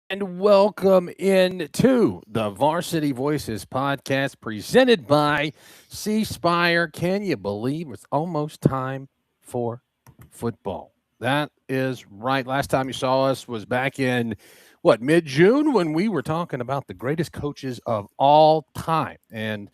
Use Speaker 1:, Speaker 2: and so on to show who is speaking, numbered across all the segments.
Speaker 1: And welcome into the Varsity Voices podcast presented by C Spire. Can you believe it's almost time for football? That is right. Last time you saw us was back in mid June when we were talking about the greatest coaches of all time. And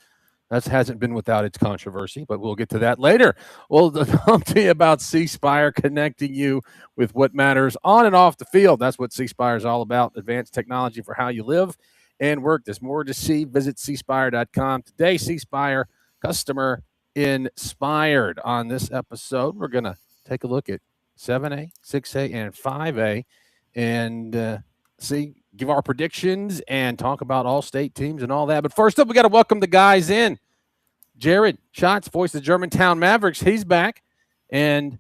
Speaker 1: that hasn't been without its controversy, but we'll get to that later. We'll talk to you about C Spire connecting you with what matters on and off the field. That's what C Spire is all about, advanced technology for how you live and work. There's more to see. Visit cspire.com. Today, C Spire customer inspired. On this episode, we're going to take a look at 7A, 6A, and 5A and give our predictions and talk about all state teams and all that. But first up, we got to welcome the guys in. Jared Schatz, voice of the Germantown Mavericks, he's back. And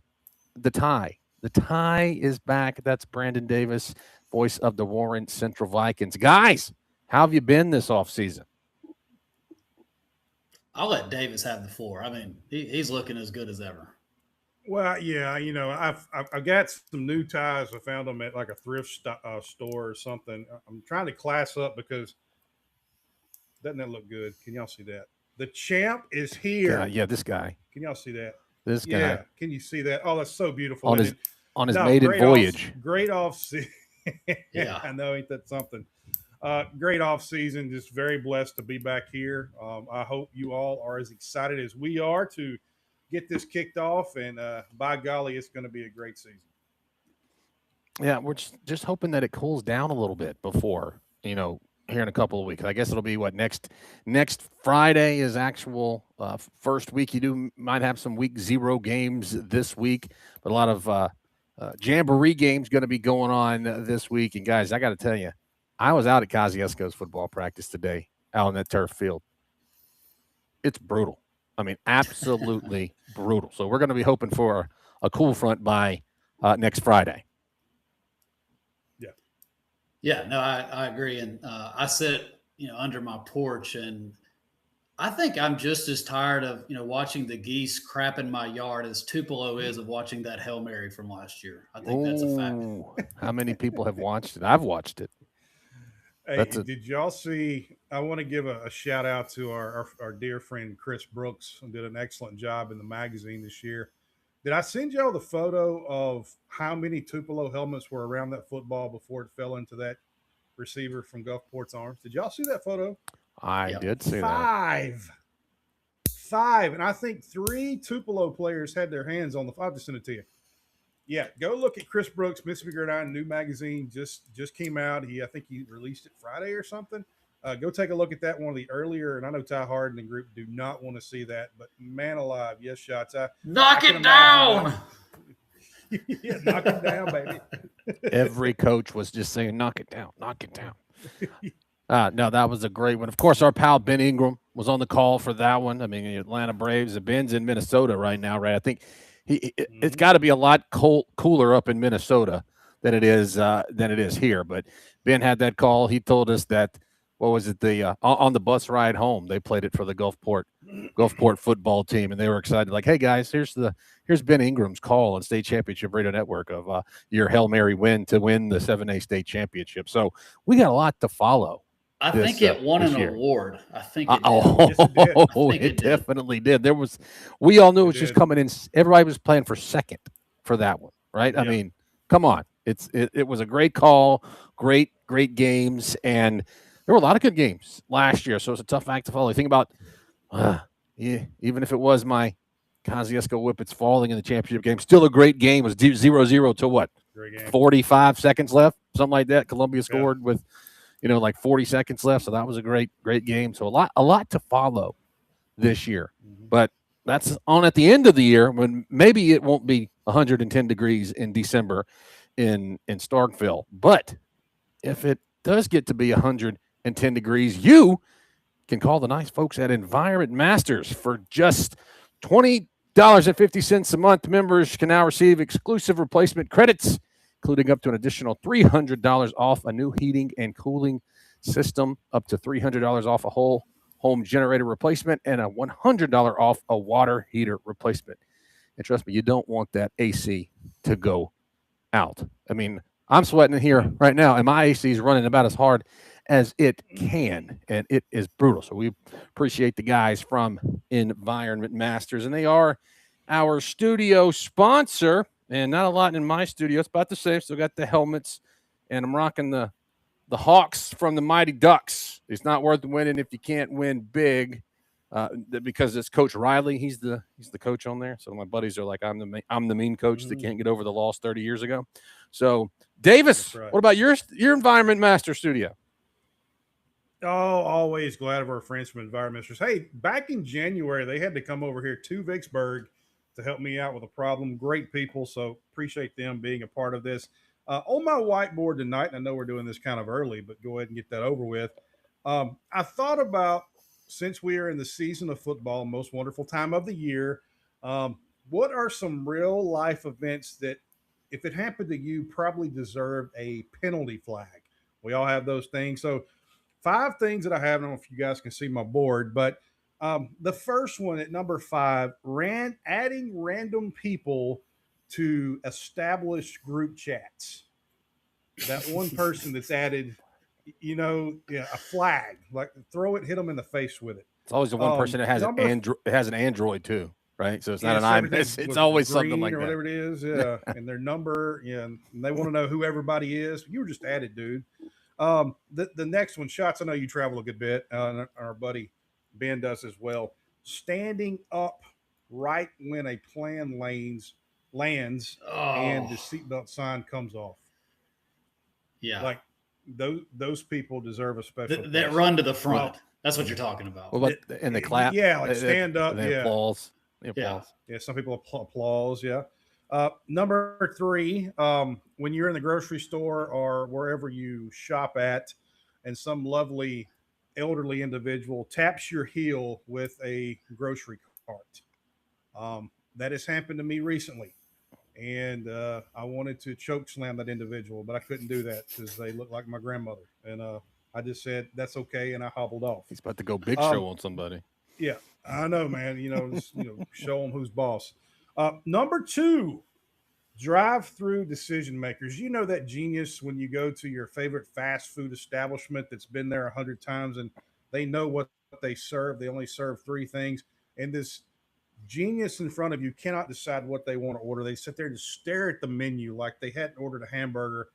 Speaker 1: the tie. The tie is back. That's Brandon Davis, voice of the Warren Central Vikings. Guys, how have you been this offseason?
Speaker 2: I'll let Davis have the floor. I mean, he's looking as good as ever.
Speaker 3: Well, yeah, I've got some new ties. I found them at like a store or something. I'm trying to class up because doesn't that look good? Can y'all see that? The champ is here.
Speaker 1: Yeah, this guy.
Speaker 3: Can y'all see that?
Speaker 1: This guy.
Speaker 3: Yeah. Can you see that? Oh, that's so beautiful.
Speaker 1: On his maiden voyage.
Speaker 3: Great off season.
Speaker 2: Yeah,
Speaker 3: I know, ain't that something? Great off season. Just very blessed to be back here. I hope you all are as excited as we are to get this kicked off, and by golly, it's going to be a great season.
Speaker 1: Yeah, we're just hoping that it cools down a little bit before, here in a couple of weeks. I guess it'll be next Friday is actual first week. You might have some week 0 games this week, but a lot of jamboree games going to be going on this week. And guys, I got to tell you, I was out at Kosciuszko's football practice today out on that turf field. It's brutal. I mean, absolutely brutal. So we're going to be hoping for a cool front by next Friday.
Speaker 2: Yeah, no, I agree. And I sit, under my porch, and I think I'm just as tired of, watching the geese crap in my yard as Tupelo is of watching that Hail Mary from last year. I think that's a fact.
Speaker 1: How many people have watched it? I've watched it.
Speaker 3: Hey, did y'all see? I want to give a shout out to our dear friend Chris Brooks, who did an excellent job in the magazine this year. Did I send y'all the photo of how many Tupelo helmets were around that football before it fell into that receiver from Gulfport's arms? Did y'all see that photo?
Speaker 1: I did see
Speaker 3: that. Five. And I think 3 Tupelo players had their hands on the – I'll just send it to you. Yeah, go look at Chris Brooks, Mississippi Gridiron, new magazine, just came out. I think he released it Friday or something. Go take a look at that, one of the earlier, and I know Ty Harden and group do not want to see that, but man alive, yes, Shots.
Speaker 2: Knock it down!
Speaker 3: Yeah, knock it down, baby.
Speaker 1: Every coach was just saying, knock it down, knock it down. No, that was a great one. Of course, our pal Ben Ingram was on the call for that one. I mean, the Atlanta Braves, Ben's in Minnesota right now, right? I think it's got to be a lot cooler up in Minnesota than it is here. But Ben had that call. He told us that, what was it, on the bus ride home, they played it for the Gulfport football team, and they were excited. Like, hey guys, here's Ben Ingram's call on State Championship Radio Network of your Hail Mary win to win the 7A state championship. So we got a lot to follow.
Speaker 2: I think it won an award. I think it did.
Speaker 1: It definitely did. We all knew it was just coming in. Everybody was playing for second for that one, right? Yeah. I mean, come on. It was a great call, great games, and there were a lot of good games last year, so it's a tough act to follow. You think about, even if it was my Kosciuszko Whippets falling in the championship game, still a great game. It was 0-0 to what? 45 seconds left, something like that. Columbia scored with, like 40 seconds left, so that was a great game. So a lot to follow this year, but that's on at the end of the year when maybe it won't be 110 degrees in December in Starkville, but if it does get to be 110 degrees, you can call the nice folks at Environment Masters for just $20.50 a month. Members can now receive exclusive replacement credits, including up to an additional $300 off a new heating and cooling system, up to $300 off a whole home generator replacement, and a $100 off a water heater replacement. And trust me, you don't want that AC to go out. I mean, I'm sweating here right now, and my AC is running about as hard as it can, and it is brutal. So we appreciate the guys from Environment Masters, and they are our studio sponsor. And not a lot in my studio; it's about the same. Still got the helmets, and I'm rocking the Hawks from the Mighty Ducks. It's not worth winning if you can't win big. Because it's Coach Riley. He's the coach on there. So my buddies are like, I'm the mean coach that can't get over the loss 30 years ago. So Davis,
Speaker 3: right.
Speaker 1: what about your Environment Master studio?
Speaker 3: Oh, always glad of our friends from Environment Masters. Hey, back in January, they had to come over here to Vicksburg to help me out with a problem. Great people, so appreciate them being a part of this. On my whiteboard tonight, and I know we're doing this kind of early, but go ahead and get that over with. I thought about, since we are in the season of football, most wonderful time of the year, what are some real life events that, if it happened to you, probably deserved a penalty flag? We all have those things. So 5 things that I have. I don't know if you guys can see my board, but the first one at number 5, adding random people to established group chats. That one person that's added, a flag, like throw it, hit them in the face with it.
Speaker 1: It's always the one person that has an Android too, right? So it's not an iPhone. It's always something like
Speaker 3: or
Speaker 1: that.
Speaker 3: Whatever it is, yeah. And their number, and they want to know who everybody is. You were just added, dude. The next one, Shots. I know you travel a good bit. Our buddy Ben does as well. Standing up right when a plane lands, and the seatbelt sign comes off.
Speaker 2: Yeah,
Speaker 3: like those people deserve a special.
Speaker 2: That run to the front. That's what you're talking about.
Speaker 1: What about in the clap?
Speaker 3: Yeah, like stand up.
Speaker 1: Yeah, applause.
Speaker 3: Yeah. Some people applause. Yeah. Number 3, when you're in the grocery store or wherever you shop at, and some lovely elderly individual taps your heel with a grocery cart. That has happened to me recently. And I wanted to choke slam that individual, but I couldn't do that because they look like my grandmother. And I just said, that's okay. And I hobbled off.
Speaker 1: He's about to go big show on somebody.
Speaker 3: Yeah, I know, man. Just, show them who's boss. Number 2, drive-through decision makers. You know that genius when you go to your favorite fast food establishment that's been there 100 times and they know what they serve. They only serve 3 things. And this genius in front of you cannot decide what they want to order. They sit there and stare at the menu like they hadn't ordered a hamburger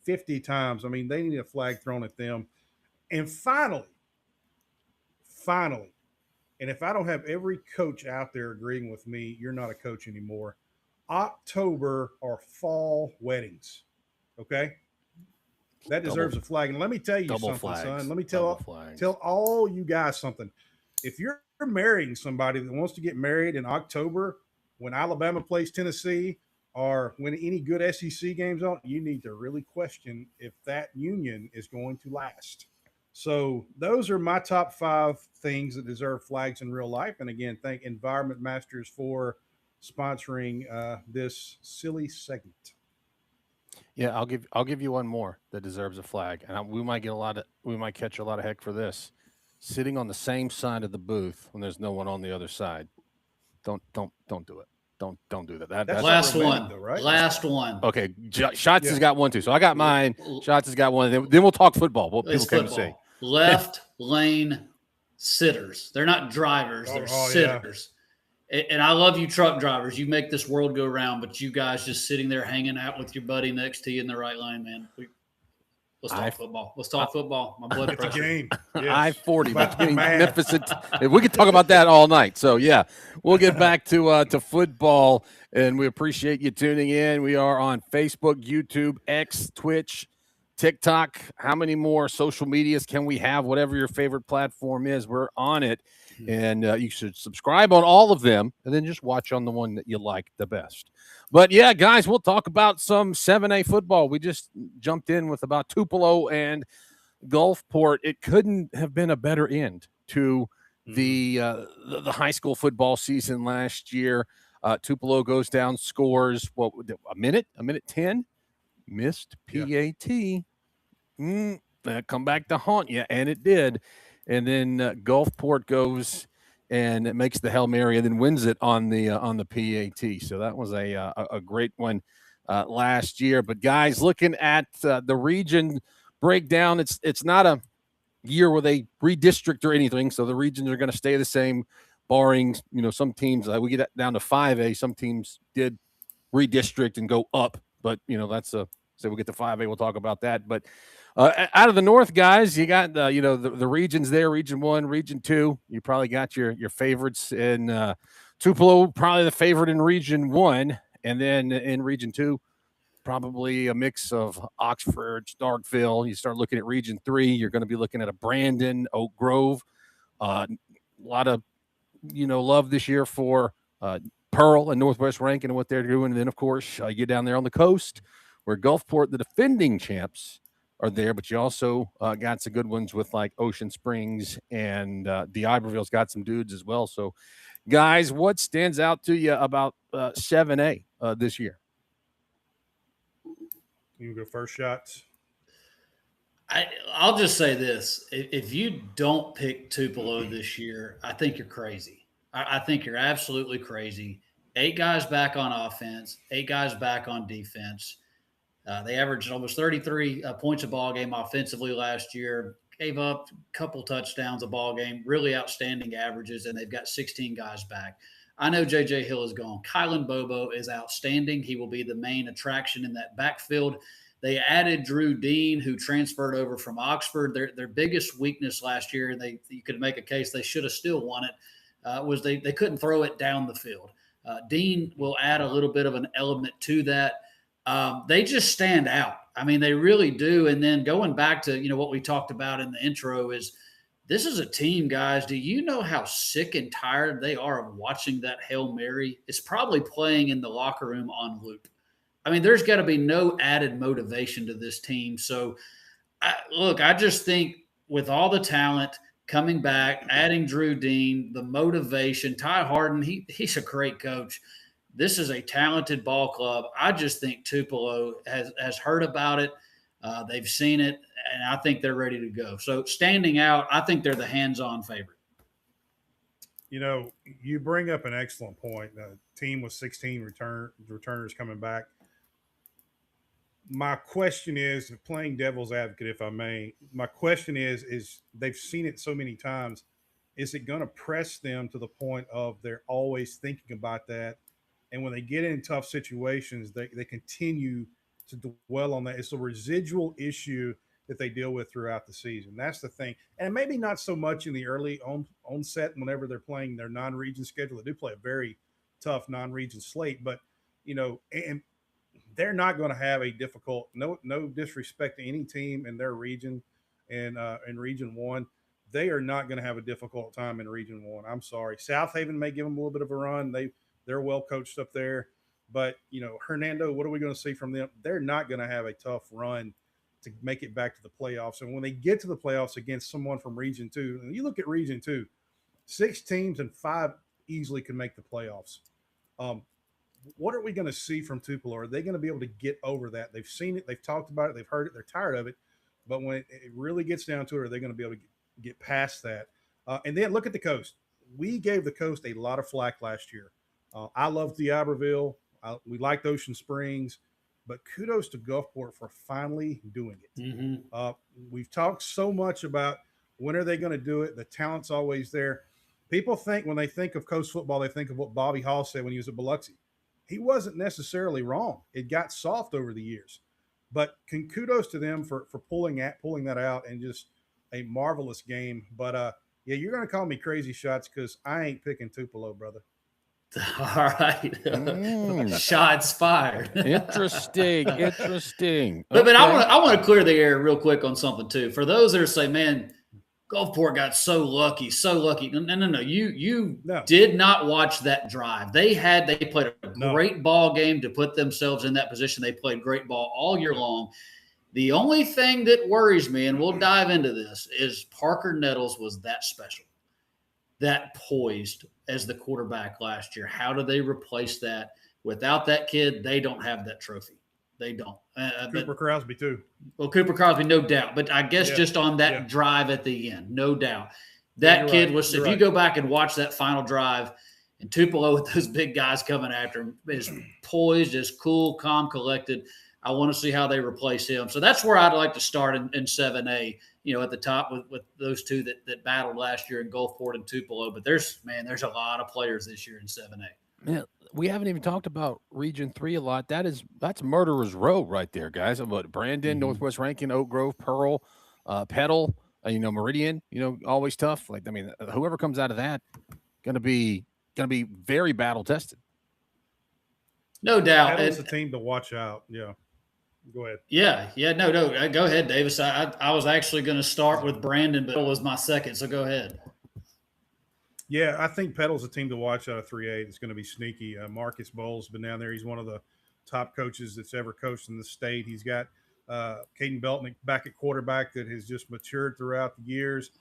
Speaker 3: 50 times. I mean, they need a flag thrown at them. And finally, and if I don't have every coach out there agreeing with me, you're not a coach anymore. October or fall weddings. Okay? That deserves a flag. And let me tell you something, son. Let me tell all you guys something. If you're marrying somebody that wants to get married in October when Alabama plays Tennessee or when any good SEC games on, you need to really question if that union is going to last. So those are my top 5 things that deserve flags in real life. And again, thank Environment Masters for sponsoring this silly segment.
Speaker 1: Yeah, I'll give you one more that deserves a flag, and we might catch a lot of heck for this. Sitting on the same side of the booth when there's no one on the other side. Don't do it. Don't do that. That's
Speaker 2: last one, though, right? Last one.
Speaker 1: Okay, Shots has got one too. So I got mine. Shots has got one. Then we'll talk football. What people came to say.
Speaker 2: Left lane sitters. They're not drivers. They're sitters. Yeah. And I love you truck drivers. You make this world go round, but you guys just sitting there hanging out with your buddy next to you in the right lane, man. Let's talk football. Let's talk football. My blood pressure.
Speaker 3: Game. Yes.
Speaker 1: I-40 between Memphis and we could talk about that all night. So yeah, we'll get back to football, and we appreciate you tuning in. We are on Facebook, YouTube, X, Twitch, TikTok. How many more social medias can we have? Whatever your favorite platform is, we're on it. And you should subscribe on all of them and then just watch on the one that you like the best. But yeah, guys, we'll talk about some 7A football. We just jumped in with about Tupelo and Gulfport. It couldn't have been a better end to the high school football season last year. Tupelo goes down, scores a minute 10, missed PAT. Come back to haunt you, and it did. And then Gulfport goes and it makes the Hail Mary and then wins it on the PAT. So that was a great one last year. But guys, looking at the region breakdown, it's not a year where they redistrict or anything, so the regions are going to stay the same, barring some teams. We get down to 5A. Some teams did redistrict and go up, but that's so we get to 5A. We'll talk about that. But out of the North, guys, you got the regions there: Region 1, Region 2. You probably got your favorites in Tupelo, probably the favorite in Region 1, and then in Region 2, probably a mix of Oxford, Starkville. You start looking at Region 3, you're going to be looking at a Brandon, Oak Grove. A lot of love this year for Pearl and Northwest Rankin and what they're doing. And then, of course, you get down there on the coast where Gulfport, the defending champs, are there, but you also got some good ones with like Ocean Springs, and D'Iberville's got some dudes as well. So, guys, what stands out to you about 7A this year?
Speaker 3: You can go first shots.
Speaker 2: I'll just say this. If you don't pick Tupelo this year, I think you're crazy. I think you're absolutely crazy. 8 guys back on offense, 8 guys back on defense. They averaged almost 33 points a ball game offensively last year, gave up a couple touchdowns a ball game, really outstanding averages, and they've got 16 guys back. I know J.J. Hill is gone. Kylan Bobo is outstanding. He will be the main attraction in that backfield. They added Drew Dean, who transferred over from Oxford. Their biggest weakness last year, and you could make a case they should have still won it, was they couldn't throw it down the field. Dean will add a little bit of an element to that. They just stand out. I mean, they really do. And then going back to, what we talked about in the intro is this is a team, guys. Do you know how sick and tired they are of watching that Hail Mary? It's probably playing in the locker room on loop. I mean, there's got to be no added motivation to this team. So, I just think with all the talent coming back, adding Drew Dean, the motivation, Ty Harden, he's a great coach. This is a talented ball club. I just think Tupelo has heard about it. They've seen it, and I think they're ready to go. So standing out, I think they're the hands-on favorite.
Speaker 3: You bring up an excellent point. The team with 16 returners coming back. My question is, playing devil's advocate, if I may, my question is they've seen it so many times. Is it going to press them to the point of they're always thinking about that? And when they get in tough situations, they continue to dwell on that. It's a residual issue that they deal with throughout the season. That's the thing. And maybe not so much in the early onset whenever they're playing their non-region schedule. They do play a very tough non-region slate, but, and they're not going to have a difficult, no disrespect to any team in their region and in Region 1. They are not going to have a difficult time in Region 1. I'm sorry. South Haven may give them a little bit of a run. They're well coached up there. But, Hernando, what are we going to see from them? They're not going to have a tough run to make it back to the playoffs. And when they get to the playoffs against someone from Region 2, and you look at Region 2, 6 teams and 5 easily can make the playoffs. What are we going to see from Tupelo? Are they going to be able to get over that? They've seen it. They've talked about it. They've heard it. They're tired of it. But when it really gets down to it, are they going to be able to get past that? And then look at the coast. We gave the coast a lot of flack last year. I love D'Iberville. We liked Ocean Springs. But kudos to Gulfport for finally doing it. Mm-hmm. We've talked so much about when are they going to do it. The talent's always there. People think when they think of coast football, they think of what Bobby Hall said when he was at Biloxi. He wasn't necessarily wrong. It got soft over the years. But kudos to them for pulling that out, and just a marvelous game. But, you're going to call me crazy shots because I ain't picking Tupelo, brother.
Speaker 2: All right. Shots fired.
Speaker 1: Interesting.
Speaker 2: But I want to clear the air real quick on something too. For those that are saying, man, Gulfport got so lucky. No. You did not watch that drive. They played a great ball game to put themselves in that position. They played great ball all year long. The only thing that worries me, and we'll dive into this, is Parker Nettles was that special, that poised as the quarterback last year. How do they replace that? Without that kid, they don't have that trophy. They don't.
Speaker 3: Cooper Crosby too.
Speaker 2: Well, Cooper Crosby, no doubt. But I guess just on that drive at the end, no doubt. That kid was – if you go back and watch that final drive, And Tupelo, with those big guys coming after him, is poised, is cool, calm, collected. I want to see how they replace him. So that's where I'd like to start in 7A, at the top with those two that battled last year in Gulfport and Tupelo. But there's a lot of players this year in 7A.
Speaker 1: Man, we haven't even talked about Region 3 a lot. That's Murderer's Row right there, guys. About Brandon, Northwest Rankin, Oak Grove, Pearl, Petal, Meridian, always tough. Whoever comes out of that gonna be very battle tested.
Speaker 2: No doubt.
Speaker 3: Petal's a team to watch out. Yeah. Go ahead.
Speaker 2: Yeah. No. Go ahead, Davis. I was actually going to start with Brandon, but it was my second. So go ahead.
Speaker 3: Yeah, I think Petal's a team to watch out of 3A. It's going to be sneaky. Marcus Bowles been down there. He's one of the top coaches that's ever coached in the state. He's got Caden Beltnick back at quarterback that has just matured throughout the years.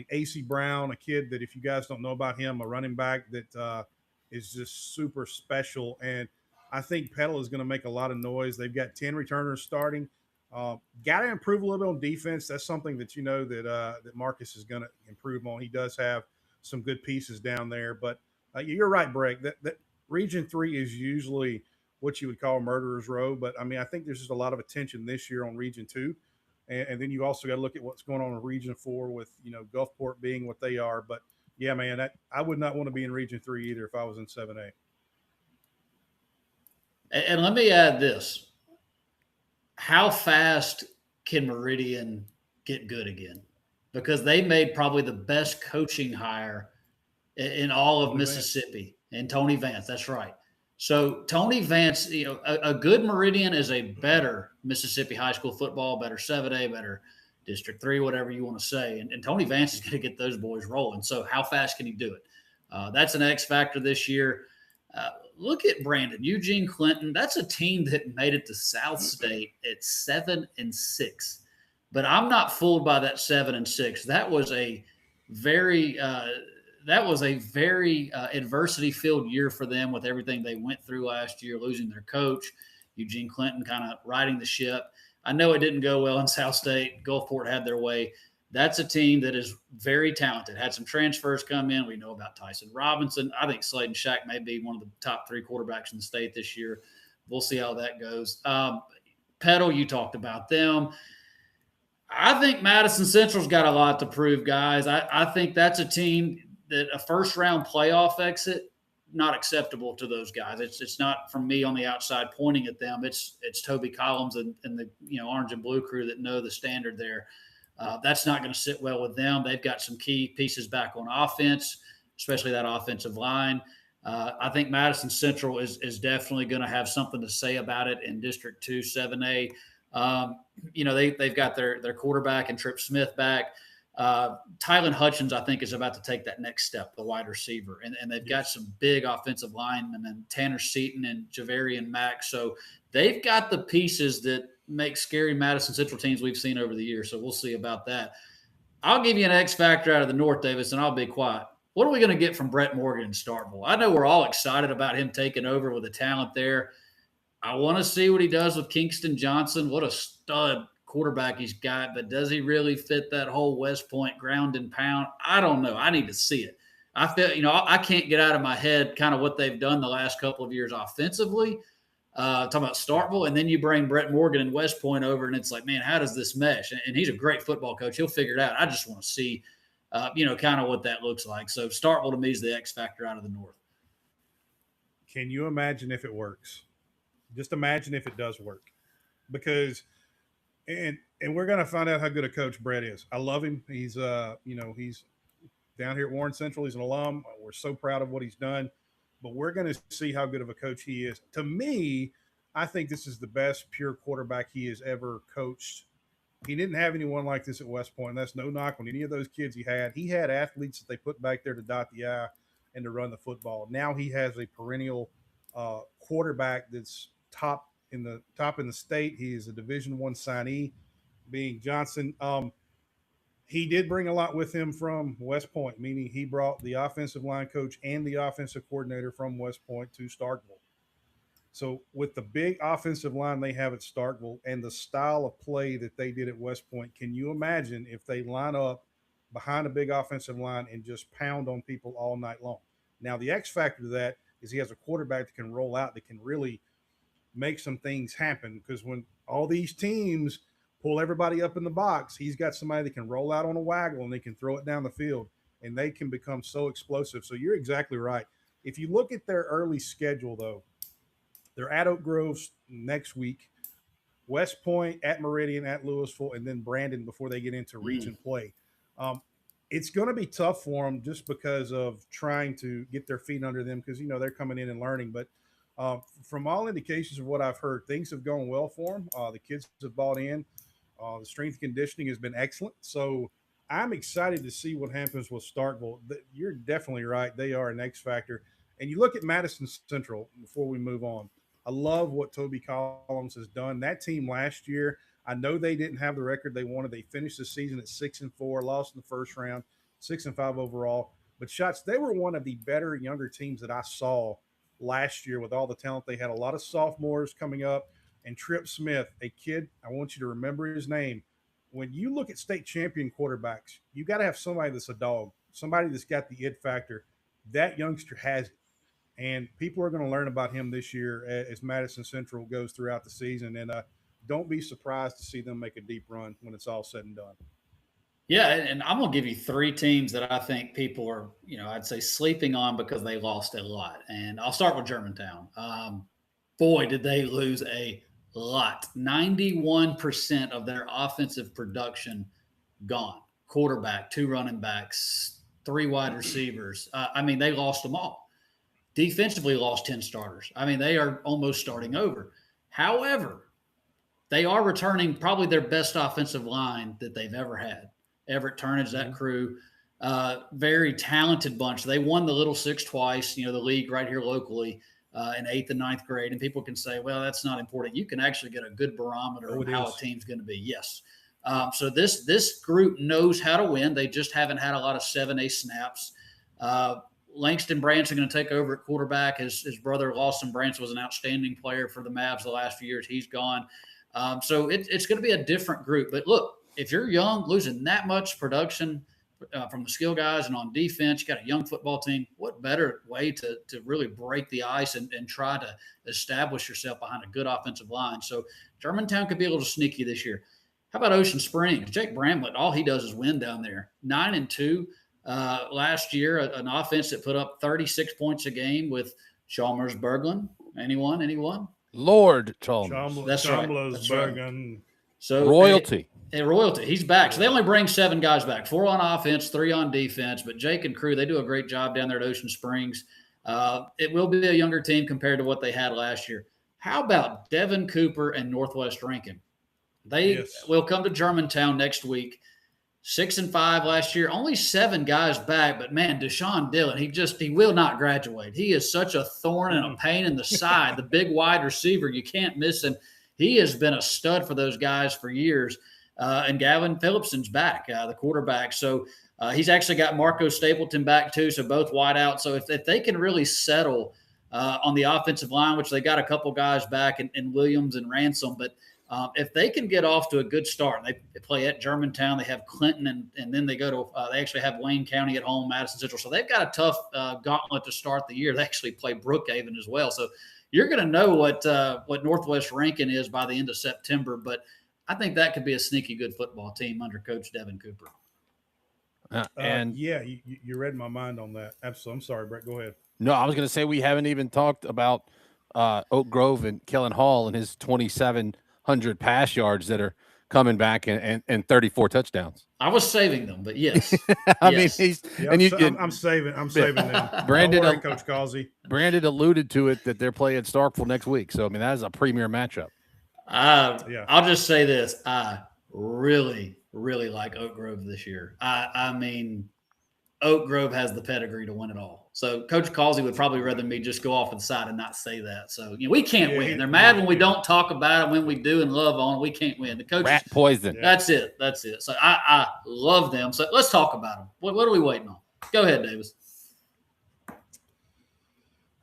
Speaker 3: AC Brown, a kid that if you guys don't know about him, a running back that is just super special. And I think Petal is going to make a lot of noise. They've got 10 returners starting. Got to improve a little bit on defense. That's something that that Marcus is going to improve on. He does have some good pieces down there. But you're right, Breck. That Region 3 is usually what you would call Murderer's Row. But, I think there's just a lot of attention this year on Region 2. And then you also got to look at what's going on in Region 4 with, Gulfport being what they are. But, yeah, man, I would not want to be in Region 3 either if I was in 7A.
Speaker 2: And let me add this. How fast can Meridian get good again? Because they made probably the best coaching hire in all of Mississippi. And Tony Vance, that's right. So Tony Vance, a good Meridian is a better Mississippi high school football, better 7A, better District 3, whatever you want to say. And Tony Vance is going to get those boys rolling. So how fast can he do it? That's an X factor this year. Look at Brandon, Eugene Clinton. That's a team that made it to South State at 7-6. But I'm not fooled by that 7-6. That was a very adversity-filled year for them with everything they went through last year, losing their coach, Eugene Clinton kind of riding the ship. I know it didn't go well in South State. Gulfport had their way. That's a team that is very talented. Had some transfers come in. We know about Tyson Robinson. I think Sladen Shack may be one of the top 3 quarterbacks in the state this year. We'll see how that goes. Petal, you talked about them. I think Madison Central's got a lot to prove, guys. I think that's a team that a first-round playoff exit, not acceptable to those guys. It's not from me on the outside pointing at them. It's Toby Collins and the orange and blue crew that know the standard there. That's not going to sit well with them. They've got some key pieces back on offense, especially that offensive line. I think Madison Central is definitely going to have something to say about it in District 2, 7A. They've got their quarterback and Tripp Smith back. Tylen Hutchins, I think, is about to take that next step, the wide receiver. And they've got some big offensive linemen and Tanner Seaton and Javarian Mack. So they've got the pieces that make scary Madison Central teams we've seen over the years. So we'll see about that. I'll give you an X factor out of the North, Davis, and I'll be quiet. What are we going to get from Brett Morgan in Starkville? I know we're all excited about him taking over with the talent there. I want to see what he does with Kingston Johnson. What a stud quarterback he's got, but does he really fit that whole West Point ground and pound? I don't know. I need to see it. I feel, I can't get out of my head kind of what they've done the last couple of years offensively. Talking about Starkville, and then you bring Brett Morgan and West Point over, and it's like, man, how does this mesh? And he's a great football coach. He'll figure it out. I just want to see, kind of what that looks like. So Starkville to me is the X factor out of the North.
Speaker 3: Can you imagine if it works? Just imagine if it does work, because and we're going to find out how good a coach Brett is. I love him. He's he's down here at Warren Central. He's an alum. We're so proud of what he's done. But we're going to see how good of a coach he is. To me, I think this is the best pure quarterback he has ever coached. He didn't have anyone like this at West Point. That's no knock on any of those kids he had. He had athletes that they put back there to dot the I and to run the football. Now he has a perennial quarterback that's top in the state. He is a Division I signee, being Johnson. He did bring a lot with him from West Point, meaning he brought the offensive line coach and the offensive coordinator from West Point to Starkville. So with the big offensive line they have at Starkville and the style of play that they did at West Point, can you imagine if they line up behind a big offensive line and just pound on people all night long? Now, the X factor to that is he has a quarterback that can roll out, that can really make some things happen. Because when all these teams pull everybody up in the box, he's got somebody that can roll out on a waggle and they can throw it down the field, and they can become so explosive. So you're exactly right. If you look at their early schedule, though, they're at Oak Grove next week, West Point, at Meridian, at Louisville, and then Brandon before they get into reach and play. It's going to be tough for them just because of trying to get their feet under them, because, they're coming in and learning. But from all indications of what I've heard, things have gone well for them. The kids have bought in. The strength and conditioning has been excellent. So I'm excited to see what happens with Starkville. You're definitely right. They are an X factor. And you look at Madison Central before we move on. I love what Toby Collins has done. That team last year, I know they didn't have the record they wanted. They finished the season at 6-4, lost in the first round, 6-5 overall. But Shots, they were one of the better younger teams that I saw last year with all the talent. They had a lot of sophomores coming up. And Trip Smith, a kid, I want you to remember his name. When you look at state champion quarterbacks, you got to have somebody that's a dog, somebody that's got the it factor. That youngster has it. And people are going to learn about him this year as Madison Central goes throughout the season. And don't be surprised to see them make a deep run when it's all said and done.
Speaker 2: Yeah, and I'm going to give you three teams that I think people are, I'd say sleeping on because they lost a lot. And I'll start with Germantown. Boy, did they lose a lot. 91% of their offensive production gone. Quarterback, 2 running backs, 3 wide receivers. They lost them all. Defensively lost 10 starters. They are almost starting over. However, they are returning probably their best offensive line that they've ever had. Everett Turnage, that crew, very talented bunch. They won the Little Six twice, the league right here locally in 8th and 9th grade. And people can say, well, that's not important. You can actually get a good barometer of how a team's going to be. Yes. So this group knows how to win. They just haven't had a lot of 7A snaps. Langston Branson going to take over at quarterback. His brother, Lawson Branson, was an outstanding player for the Mavs the last few years. He's gone. So it's going to be a different group. But look, if you're young, losing that much production from the skill guys and on defense, you got a young football team, what better way to really break the ice and try to establish yourself behind a good offensive line. So Germantown could be a little sneaky this year. How about Ocean Springs? Jake Bramlett, all he does is win down there. 9-2. Last year, an offense that put up 36 points a game with Chalmers Berglund. Anyone?
Speaker 1: Lord Chalmers.
Speaker 2: That's right. That's right. So
Speaker 1: royalty.
Speaker 2: Royalty. He's back. So they only bring 7 guys back, 4 on offense, 3 on defense. But Jake and crew, they do a great job down there at Ocean Springs. It will be a younger team compared to what they had last year. How about Devin Cooper and Northwest Rankin? They will come to Germantown next week. 6-5 last year, only 7 guys back, but man, Deshaun Dillon, he will not graduate. He is such a thorn and a pain in the side, the big wide receiver. You can't miss him. He has been a stud for those guys for years. And Gavin Phillipson's back, the quarterback. So he's actually got Marco Stapleton back too, so both wide out. So if they can really settle on the offensive line, which they got a couple guys back in Williams and Ransom, but if they can get off to a good start, they play at Germantown, they have Clinton, and then they go to they actually have Wayne County at home, Madison Central. So they've got a tough gauntlet to start the year. They actually play Brookhaven as well. So you're going to know what Northwest Rankin is by the end of September. But I think that could be a sneaky good football team under Coach Devin Cooper.
Speaker 3: You read my mind on that. Absolutely. I'm sorry, Brett. Go ahead.
Speaker 1: No, I was going to say we haven't even talked about Oak Grove and Kellen Hall and his 2,700 pass yards that are coming back and 34 touchdowns.
Speaker 2: I was saving them, but yes.
Speaker 1: I'm
Speaker 3: saving them.
Speaker 1: Brandon,
Speaker 3: worry, Coach Causey.
Speaker 1: Brandon alluded to it that they're playing Starkville next week. So, that is a premier matchup.
Speaker 2: I'll just say this. I really, really like Oak Grove this year. Oak Grove has the pedigree to win it all. So Coach Causey would probably rather me just go off to the side and not say that. So we can't win. They're mad when we don't talk about it. When we do and love on it, we can't win. The coach
Speaker 1: rat poison.
Speaker 2: That's it. So I love them. So let's talk about them. What are we waiting on? Go ahead, Davis.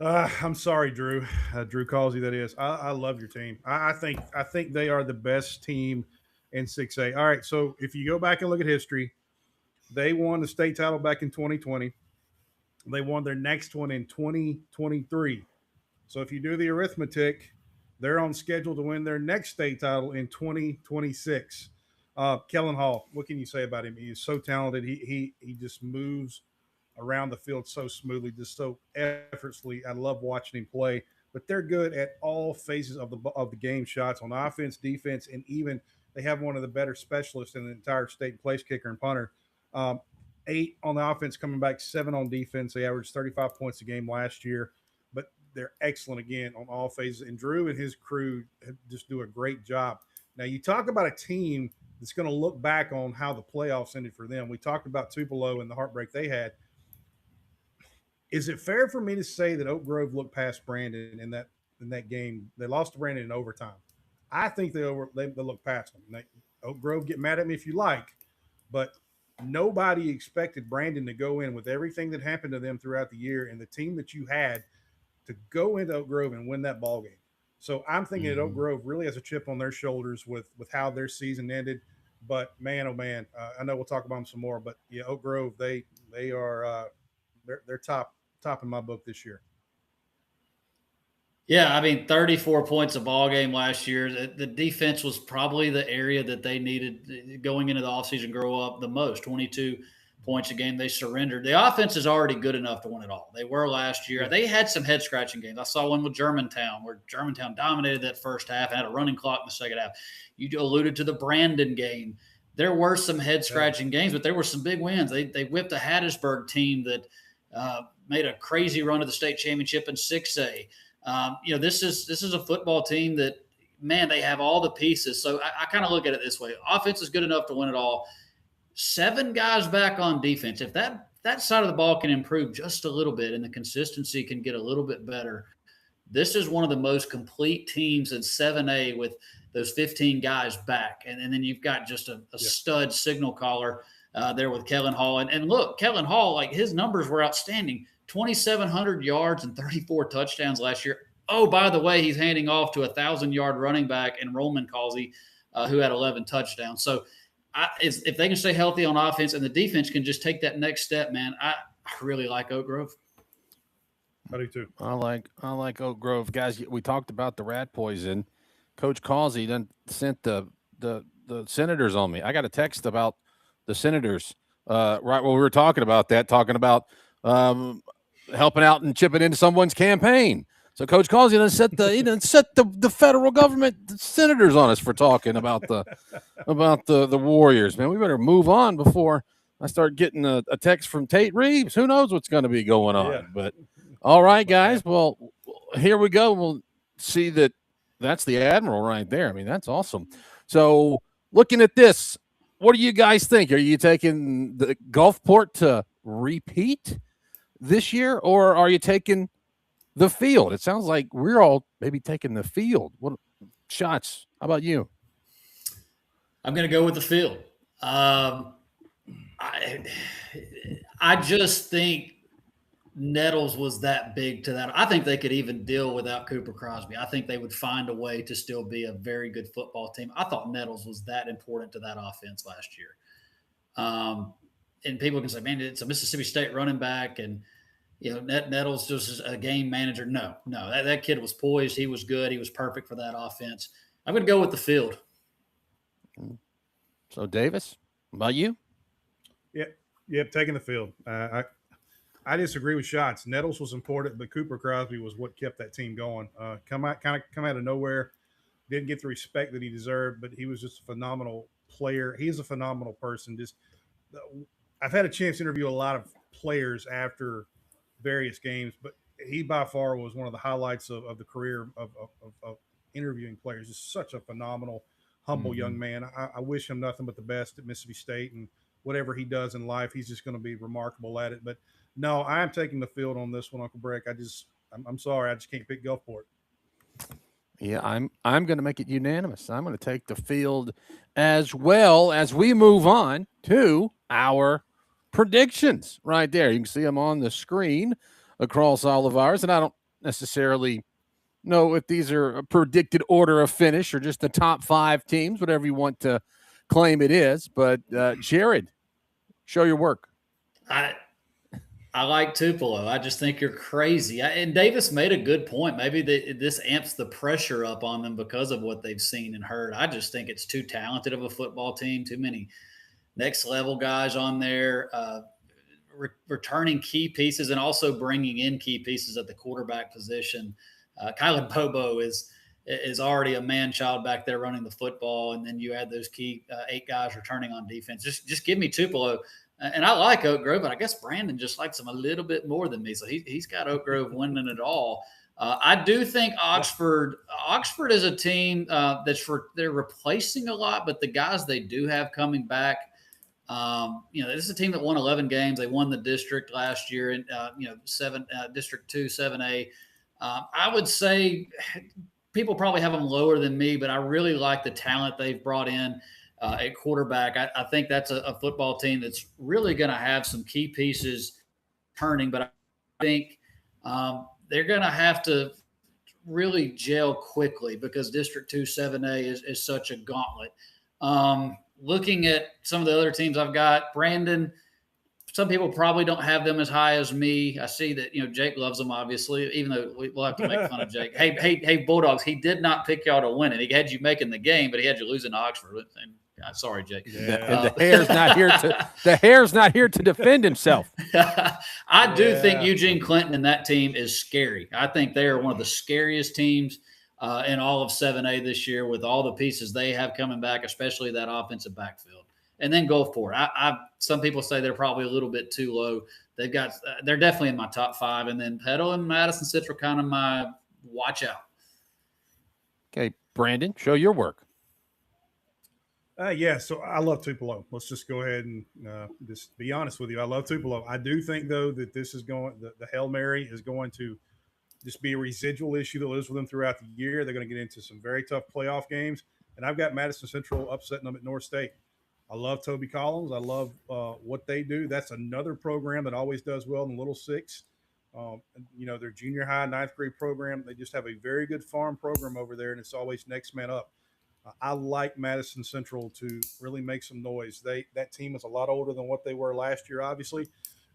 Speaker 3: I'm sorry, Drew. Drew Causey, that is. I love your team. I think they are the best team in 6A. All right, so if you go back and look at history, they won the state title back in 2020. They won their next one in 2023. So if you do the arithmetic, they're on schedule to win their next state title in 2026. Kellen Hall, what can you say about him? He is so talented. He just moves around the field so smoothly, just so effortlessly. I love watching him play. But they're good at all phases of the game, shots on offense, defense, and even they have one of the better specialists in the entire state, place kicker and punter. 8 on the offense coming back, 7 on defense. They averaged 35 points a game last year, but they're excellent again on all phases. And Drew and his crew just do a great job. Now, you talk about a team that's going to look back on how the playoffs ended for them. We talked about Tupelo and the heartbreak they had. Is it fair for me to say that Oak Grove looked past Brandon in that game? They lost to Brandon in overtime. I think they looked past them. Oak Grove, get mad at me if you like, but nobody expected Brandon to go in with everything that happened to them throughout the year and the team that you had to go into Oak Grove and win that ball game. So I'm thinking that Oak Grove really has a chip on their shoulders with how their season ended. But man, oh man, I know we'll talk about them some more. But yeah, Oak Grove, they are they're top in my book this year.
Speaker 2: Yeah, I mean, 34 points a ball game last year. The defense was probably the area that they needed going into the offseason, grow up the most. 22 points a game. They surrendered. The offense is already good enough to win it all. They were last year.
Speaker 3: Yeah.
Speaker 2: They had some head-scratching games. I saw one with Germantown where Germantown dominated that first half and had a running clock in the second half. You alluded to the Brandon game. There were some head-scratching games, but there were some big wins. They whipped a Hattiesburg team that made a crazy run to the state championship in 6A. This is a football team that, man, they have all the pieces. So I kind of look at it this way. Offense is good enough to win it all. 7 guys back on defense. If that side of the ball can improve just a little bit and the consistency can get a little bit better, this is one of the most complete teams in 7A with those 15 guys back. And then you've got just a stud signal caller there with Kellen Hall. And look, Kellen Hall, like his numbers were outstanding. 2,700 yards and 34 touchdowns last year. Oh, by the way, he's handing off to a 1,000-yard running back in Roman Causey, who had 11 touchdowns. So if they can stay healthy on offense and the defense can just take that next step, man, I really like Oak Grove.
Speaker 3: I do too.
Speaker 1: I like Oak Grove. Guys, we talked about the rat poison. Coach Causey then sent the Senators on me. I got a text about the Senators right when we were talking about helping out and chipping into someone's campaign. So Coach Causey done set the federal government, the Senators on us for talking about the Warriors. Man, we better move on before I start getting a text from Tate Reeves. Who knows what's going to be going on? Yeah. But all right, guys. Well, here we go. We'll see that's the Admiral right there. I mean, that's awesome. So looking at this, what do you guys think? Are you taking the Gulfport to repeat this year, or are you taking the field? It sounds like we're all maybe taking the field. What shots? How about you?
Speaker 2: I'm going to go with the field. I just think Nettles was that big to that. I think they could even deal without Cooper Crosby. I think they would find a way to still be a very good football team. I thought Nettles was that important to that offense last year. And people can say, man, it's a Mississippi State running back and, Nettles just a game manager. No, that kid was poised. He was good. He was perfect for that offense. I'm going to go with the field.
Speaker 1: So, Davis, about you?
Speaker 3: Yep, taking the field. I disagree with shots. Nettles was important, but Cooper Crosby was what kept that team going. Come out of nowhere, didn't get the respect that he deserved, but he was just a phenomenal player. He's a phenomenal person. I've had a chance to interview a lot of players after various games, but he by far was one of the highlights of the career of interviewing players. Just such a phenomenal, humble young man. I wish him nothing but the best at Mississippi State, and whatever he does in life, he's just going to be remarkable at it. But no, I am taking the field on this one, Uncle Breck. I'm sorry, I just can't pick Gulfport.
Speaker 1: Yeah, I'm going to make it unanimous. I'm going to take the field as well as we move on to our predictions right there. You can see them on the screen across all of ours, and I don't necessarily know if these are a predicted order of finish or just the top 5 teams, whatever you want to claim it is. But Jared, show your work.
Speaker 2: I like Tupelo. I just think you're crazy. And Davis made a good point. Maybe this amps the pressure up on them because of what they've seen and heard. I just think it's too talented of a football team, too many next level guys on there, returning key pieces and also bringing in key pieces at the quarterback position. Kylan Bobo is already a man-child back there running the football, and then you add those key 8 guys returning on defense. Just give me Tupelo. And I like Oak Grove, but I guess Brandon just likes him a little bit more than me. So he's got Oak Grove winning it all. I do think Oxford is a team they're replacing a lot, but the guys they do have coming back, this is a team that won 11 games. They won the district last year in District 2, 7A. I would say people probably have them lower than me, but I really like the talent they've brought in. At quarterback, I think that's a football team that's really going to have some key pieces turning, but I think they're going to have to really gel quickly because District 2 7A is such a gauntlet. Looking at some of the other teams I've got, Brandon, some people probably don't have them as high as me. I see that, Jake loves them, obviously, even though we'll have to make fun of Jake. Hey, Bulldogs, he did not pick y'all to win it. He had you making the game, but he had you losing to Oxford. And sorry, Jake.
Speaker 1: And the hair's not here to defend himself.
Speaker 2: I do think Eugene Clinton and that team is scary. I think they are one of the scariest teams in all of 7A this year with all the pieces they have coming back, especially that offensive backfield. And then Gulfport. Some people say they're probably a little bit too low. They're definitely in my top 5, and then Petal and Madison Central kind of my watch out.
Speaker 1: Okay, Brandon, show your work.
Speaker 3: So I love Tupelo. Let's just go ahead and just be honest with you. I love Tupelo. I do think, though, that this is the Hail Mary is going to just be a residual issue that lives with them throughout the year. They're going to get into some very tough playoff games. And I've got Madison Central upsetting them at North State. I love Toby Collins. I love what they do. That's another program that always does well in the Little Six. Their junior high, 9th grade program. They just have a very good farm program over there, and it's always next man up. I like Madison Central to really make some noise. That team is a lot older than what they were last year, obviously,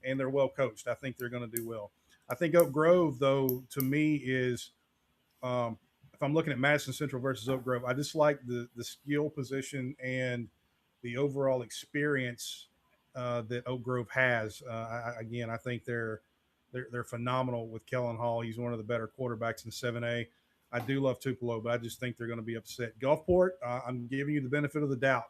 Speaker 3: and they're well coached. I think they're going to do well. I think Oak Grove, though, to me is if I'm looking at Madison Central versus Oak Grove, I just like the skill position and the overall experience that Oak Grove has. I think they're phenomenal with Kellen Hall. He's one of the better quarterbacks in 7A. I do love Tupelo, but I just think they're going to be upset. Gulfport, I'm giving you the benefit of the doubt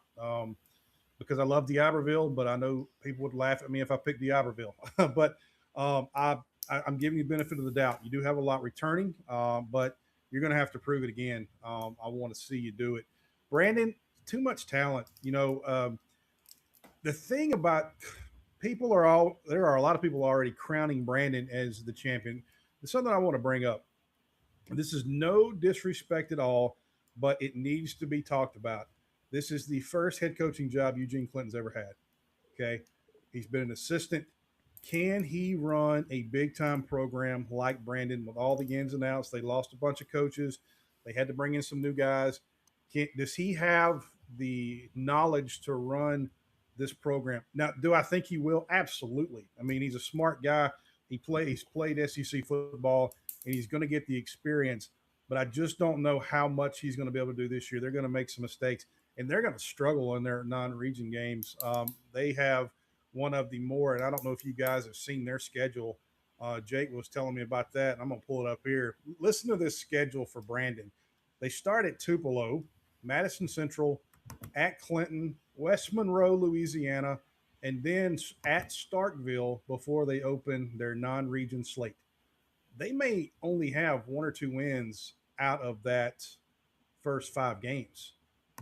Speaker 3: because I love D'Iberville, but I know people would laugh at me if I picked D'Iberville. But I'm giving you the benefit of the doubt. You do have a lot returning, but you're going to have to prove it again. I want to see you do it. Brandon, too much talent. The thing about there are a lot of people already crowning Brandon as the champion. There's something I want to bring up. This is no disrespect at all, but it needs to be talked about. This is the first head coaching job Eugene Clinton's ever had. Okay. He's been an assistant. Can he run a big-time program like Brandon with all the ins and outs? They lost a bunch of coaches. They had to bring in some new guys. Does he have the knowledge to run this program? Now, do I think he will? Absolutely. I mean, he's a smart guy. He's played SEC football, and he's going to get the experience. But I just don't know how much he's going to be able to do this year. They're going to make some mistakes, and they're going to struggle in their non-region games. They have one of the more, and I don't know if you guys have seen their schedule. Jake was telling me about that, and I'm going to pull it up here. Listen to this schedule for Brandon. They start at Tupelo, Madison Central, at Clinton, West Monroe, Louisiana, and then at Starkville before they open their non-region slate. They may only have 1 or 2 wins out of that first 5 games.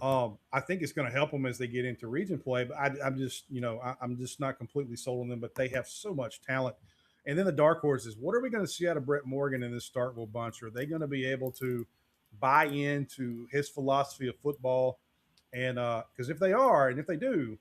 Speaker 3: I think it's going to help them as they get into region play, but I'm just not completely sold on them, but they have so much talent. And then the dark horses, what are we going to see out of Brett Morgan in this Starkville bunch? Are they going to be able to buy into his philosophy of football? And because if they are, and if they do,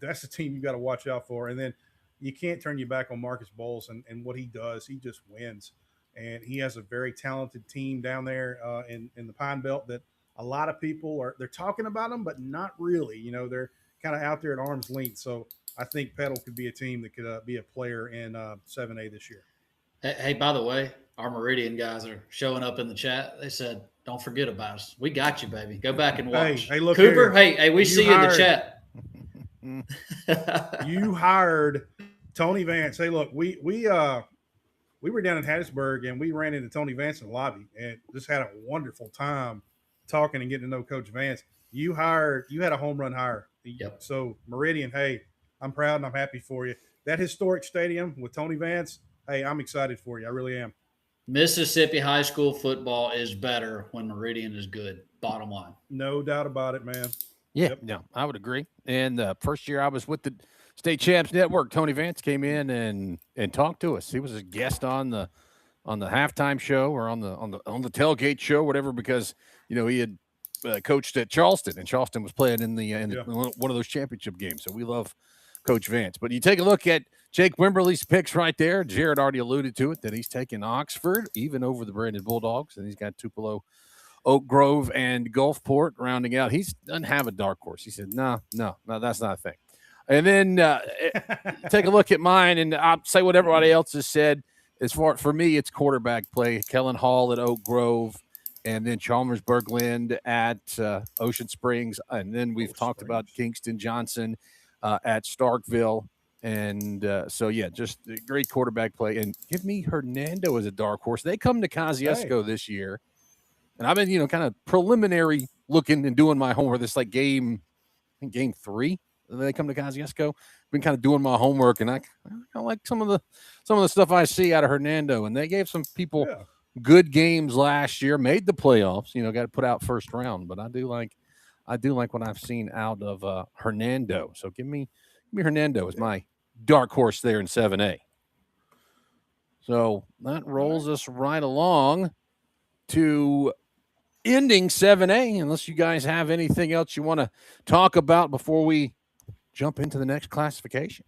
Speaker 3: that's the team you got to watch out for. And then you can't turn your back on Marcus Bowles and what he does. He just wins. And he has a very talented team down there in the Pine Belt that a lot of people they're talking about them, but not really. They're kind of out there at arm's length. So I think Petal could be a team that could be a player in 7A this year.
Speaker 2: Hey, by the way, our Meridian guys are showing up in the chat. They said, "Don't forget about us. We got you, baby. Go back and watch."
Speaker 3: Hey, look
Speaker 2: Cooper.
Speaker 3: here.
Speaker 2: Hey, we
Speaker 3: You
Speaker 2: see you in the chat.
Speaker 3: You hired Tony Vance. Hey, look, we were down in Hattiesburg and we ran into Tony Vance in the lobby and just had a wonderful time talking and getting to know Coach Vance. You had a home run hire.
Speaker 2: Yep.
Speaker 3: So Meridian, hey, I'm proud and I'm happy for you. That historic stadium with Tony Vance, hey, I'm excited for you. I really am.
Speaker 2: Mississippi high school football is better when Meridian is good. Bottom line.
Speaker 3: No doubt about it, man.
Speaker 1: Yeah,
Speaker 3: Yep.
Speaker 1: no, I would agree. And the first year I was with the State Champs Network, Tony Vance came in and talked to us. He was a guest on the halftime show or on the tailgate show, whatever, because he had coached at Charleston, and Charleston was playing in one of those championship games. So we love Coach Vance. But you take a look at Jake Wimberly's picks right there. Jared already alluded to it, that he's taking Oxford even over the Brandon Bulldogs, and he's got Tupelo, Oak Grove, and Gulfport rounding out. He doesn't have a dark horse. He said, no, that's not a thing. And then take a look at mine, and I'll say what everybody else has said. As far for me, it's quarterback play. Kellen Hall at Oak Grove, and then Chalmers Bergland at Ocean Springs, and then we've talked about Kingston Johnson at Starkville. And so, yeah, just great quarterback play. And give me Hernando as a dark horse. They come to Kosciuszko this year. And I've been, kind of preliminary looking and doing my homework. This like game 3. They come to Kosciuszko. Been kind of doing my homework, and I like some of the stuff I see out of Hernando. And they gave some people good games last year, made the playoffs. Got to put out first round. But I do like what I've seen out of Hernando. So give me Hernando as my dark horse there in 7A. So that rolls us right along to ending 7A, unless you guys have anything else you want to talk about before we jump into the next classification.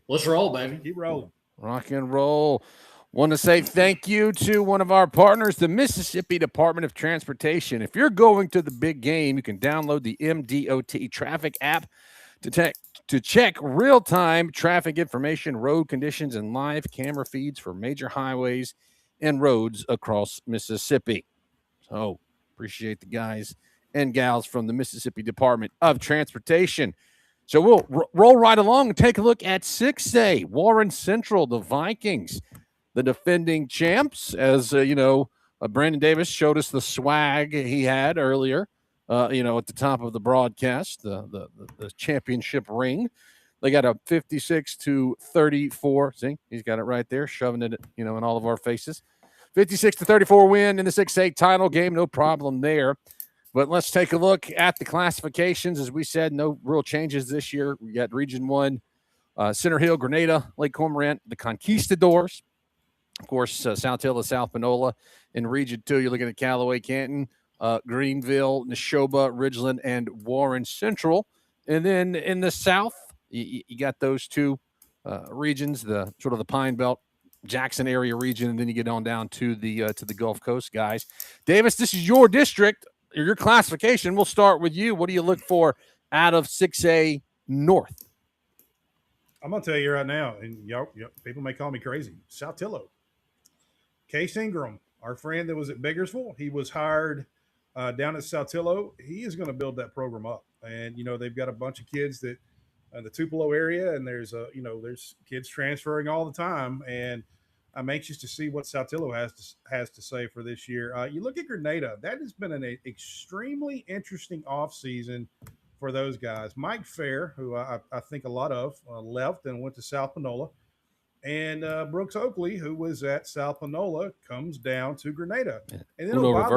Speaker 2: Let's roll, baby.
Speaker 3: Keep rolling.
Speaker 1: Rock and roll. Want to say thank you to one of our partners, the Mississippi Department of Transportation. If you're going to the big game, you can download the MDOT traffic app to check real-time traffic information, road conditions, and live camera feeds for major highways and roads across Mississippi. So appreciate the guys and gals from the Mississippi Department of Transportation. So we'll roll right along and take a look at 6A. Warren Central, the Vikings, the defending champs. As Brandon Davis showed us the swag he had earlier, at the top of the broadcast, the championship ring. They got a 56-34. See, he's got it right there, shoving it, in all of our faces. 56-34 win in the 6A title game. No problem there. But let's take a look at the classifications. As we said, no real changes this year. We got Region 1, Center Hill, Grenada, Lake Cormorant, the Conquistadors. Of course, South Hill, South Panola. In Region 2, you're looking at Callaway, Canton, Greenville, Neshoba, Ridgeland, and Warren Central. And then in the South, you got those two regions, the sort of the Pine Belt, Jackson area region, and then you get on down to the Gulf Coast guys. Davis, this is your district, your classification. We'll start with you. What do you look for out of 6A North?
Speaker 3: I'm gonna tell you right now, and people may call me crazy. Saltillo, Case Ingram, our friend that was at Biggersville, he was hired down at Saltillo. He is going to build that program up, and they've got a bunch of kids that in the Tupelo area, and there's kids transferring all the time, and I'm anxious to see what Saltillo has to say for this year. You look at Grenada, that has been an extremely interesting offseason for those guys. Mike Fair, who I think a lot of, left and went to South Panola, and Brooks Oakley, who was at South Panola, comes down to Grenada. And then, by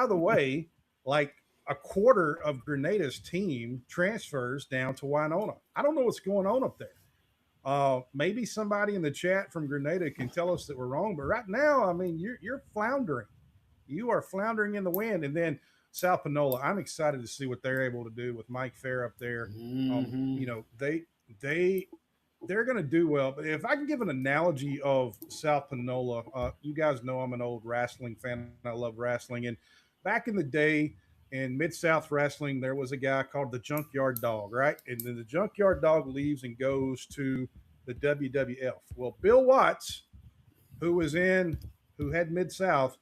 Speaker 3: the way, like a quarter of Grenada's team transfers down to Winona. I don't know what's going on up there. Maybe somebody in the chat from Grenada can tell us that we're wrong, but right now, I mean, you're floundering. You are floundering in the wind. And then South Panola, I'm excited to see what they're able to do with Mike Fair up there. They're going to do well. But if I can give an analogy of South Panola, you guys know I'm an old wrestling fan. I love wrestling. And back in the day, in Mid-South Wrestling, there was a guy called the Junkyard Dog, right? And then the Junkyard Dog leaves and goes to the WWF. Well, Bill Watts, who had Mid-South,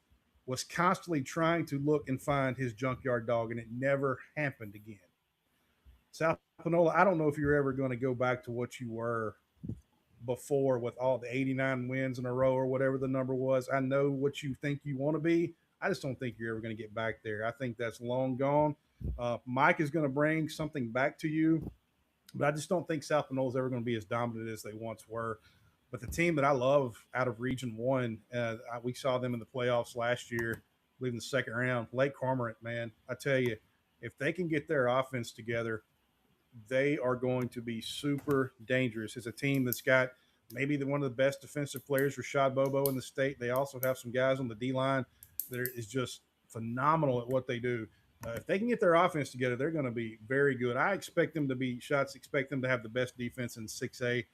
Speaker 3: was constantly trying to look and find his Junkyard Dog, and it never happened again. South Panola, I don't know if you're ever going to go back to what you were before with all the 89 wins in a row or whatever the number was. I know what you think you want to be. I just don't think you're ever going to get back there. I think that's long gone. Mike is going to bring something back to you, but I just don't think South Panola is ever going to be as dominant as they once were. But the team that I love out of Region 1, we saw them in the playoffs last year, leaving the second round. Lake Cormorant, man, I tell you, if they can get their offense together, they are going to be super dangerous. It's a team that's got maybe one of the best defensive players, Rashad Bobo, in the state. They also have some guys on the D-line that is just phenomenal at what they do. If they can get their offense together, they're going to be very good. I expect them to have the best defense in 6A.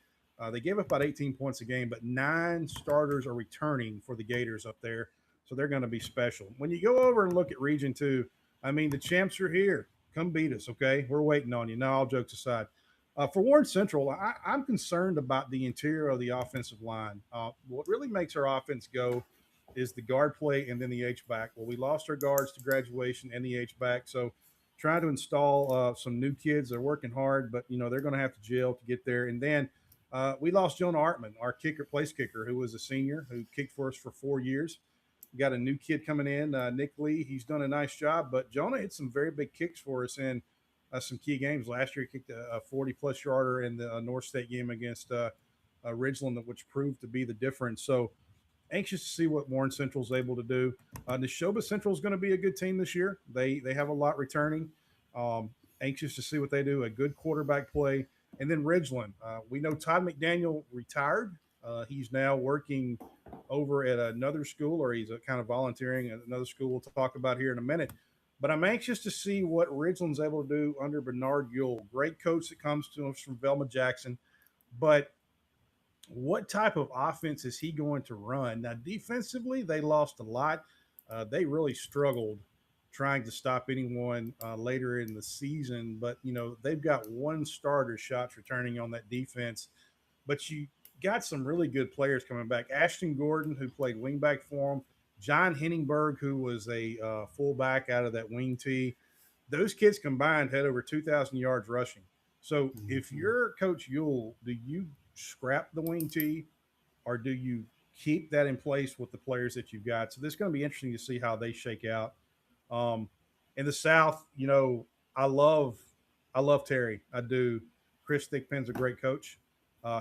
Speaker 3: They gave up about 18 points a game, but 9 starters are returning for the Gators up there, so they're going to be special. When you go over and look at Region 2, I mean, the champs are here. Come beat us, okay? We're waiting on you. Now, all jokes aside. For Warren Central, I'm concerned about the interior of the offensive line. What really makes our offense go is the guard play and then the H-back. Well, we lost our guards to graduation and the H-back, so trying to install some new kids. They're working hard, but, they're going to have to gel to get there. And then we lost Jonah Artman, our place kicker, who was a senior, who kicked for us for 4 years. We got a new kid coming in, Nick Lee. He's done a nice job, but Jonah hit some very big kicks for us in some key games. Last year, he kicked a 40-plus yarder in the North State game against Ridgeland, which proved to be the difference. So anxious to see what Warren Central is able to do. Neshoba Central is going to be a good team this year. They have a lot returning. Anxious to see what they do. A good quarterback play. And then Ridgeland. We know Todd McDaniel retired. He's now working over at another school, or he's kind of volunteering at another school we'll talk about here in a minute. But I'm anxious to see what Ridgeland's able to do under Bernard Yule. Great coach that comes to us from Velma Jackson. But what type of offense is he going to run? Now, defensively, they lost a lot. They really struggled trying to stop anyone later in the season. But, they've got 1 starter shots returning on that defense. But you got some really good players coming back. Ashton Gordon, who played wingback for him. John Henningberg, who was a fullback out of that wing tee. Those kids combined had over 2,000 yards rushing. So if you're Coach Yule, do you scrap the wing tee or do you keep that in place with the players that you've got? So this is going to be interesting to see how they shake out. In the South, I love Terry. I do. Chris Thickpen's a great coach.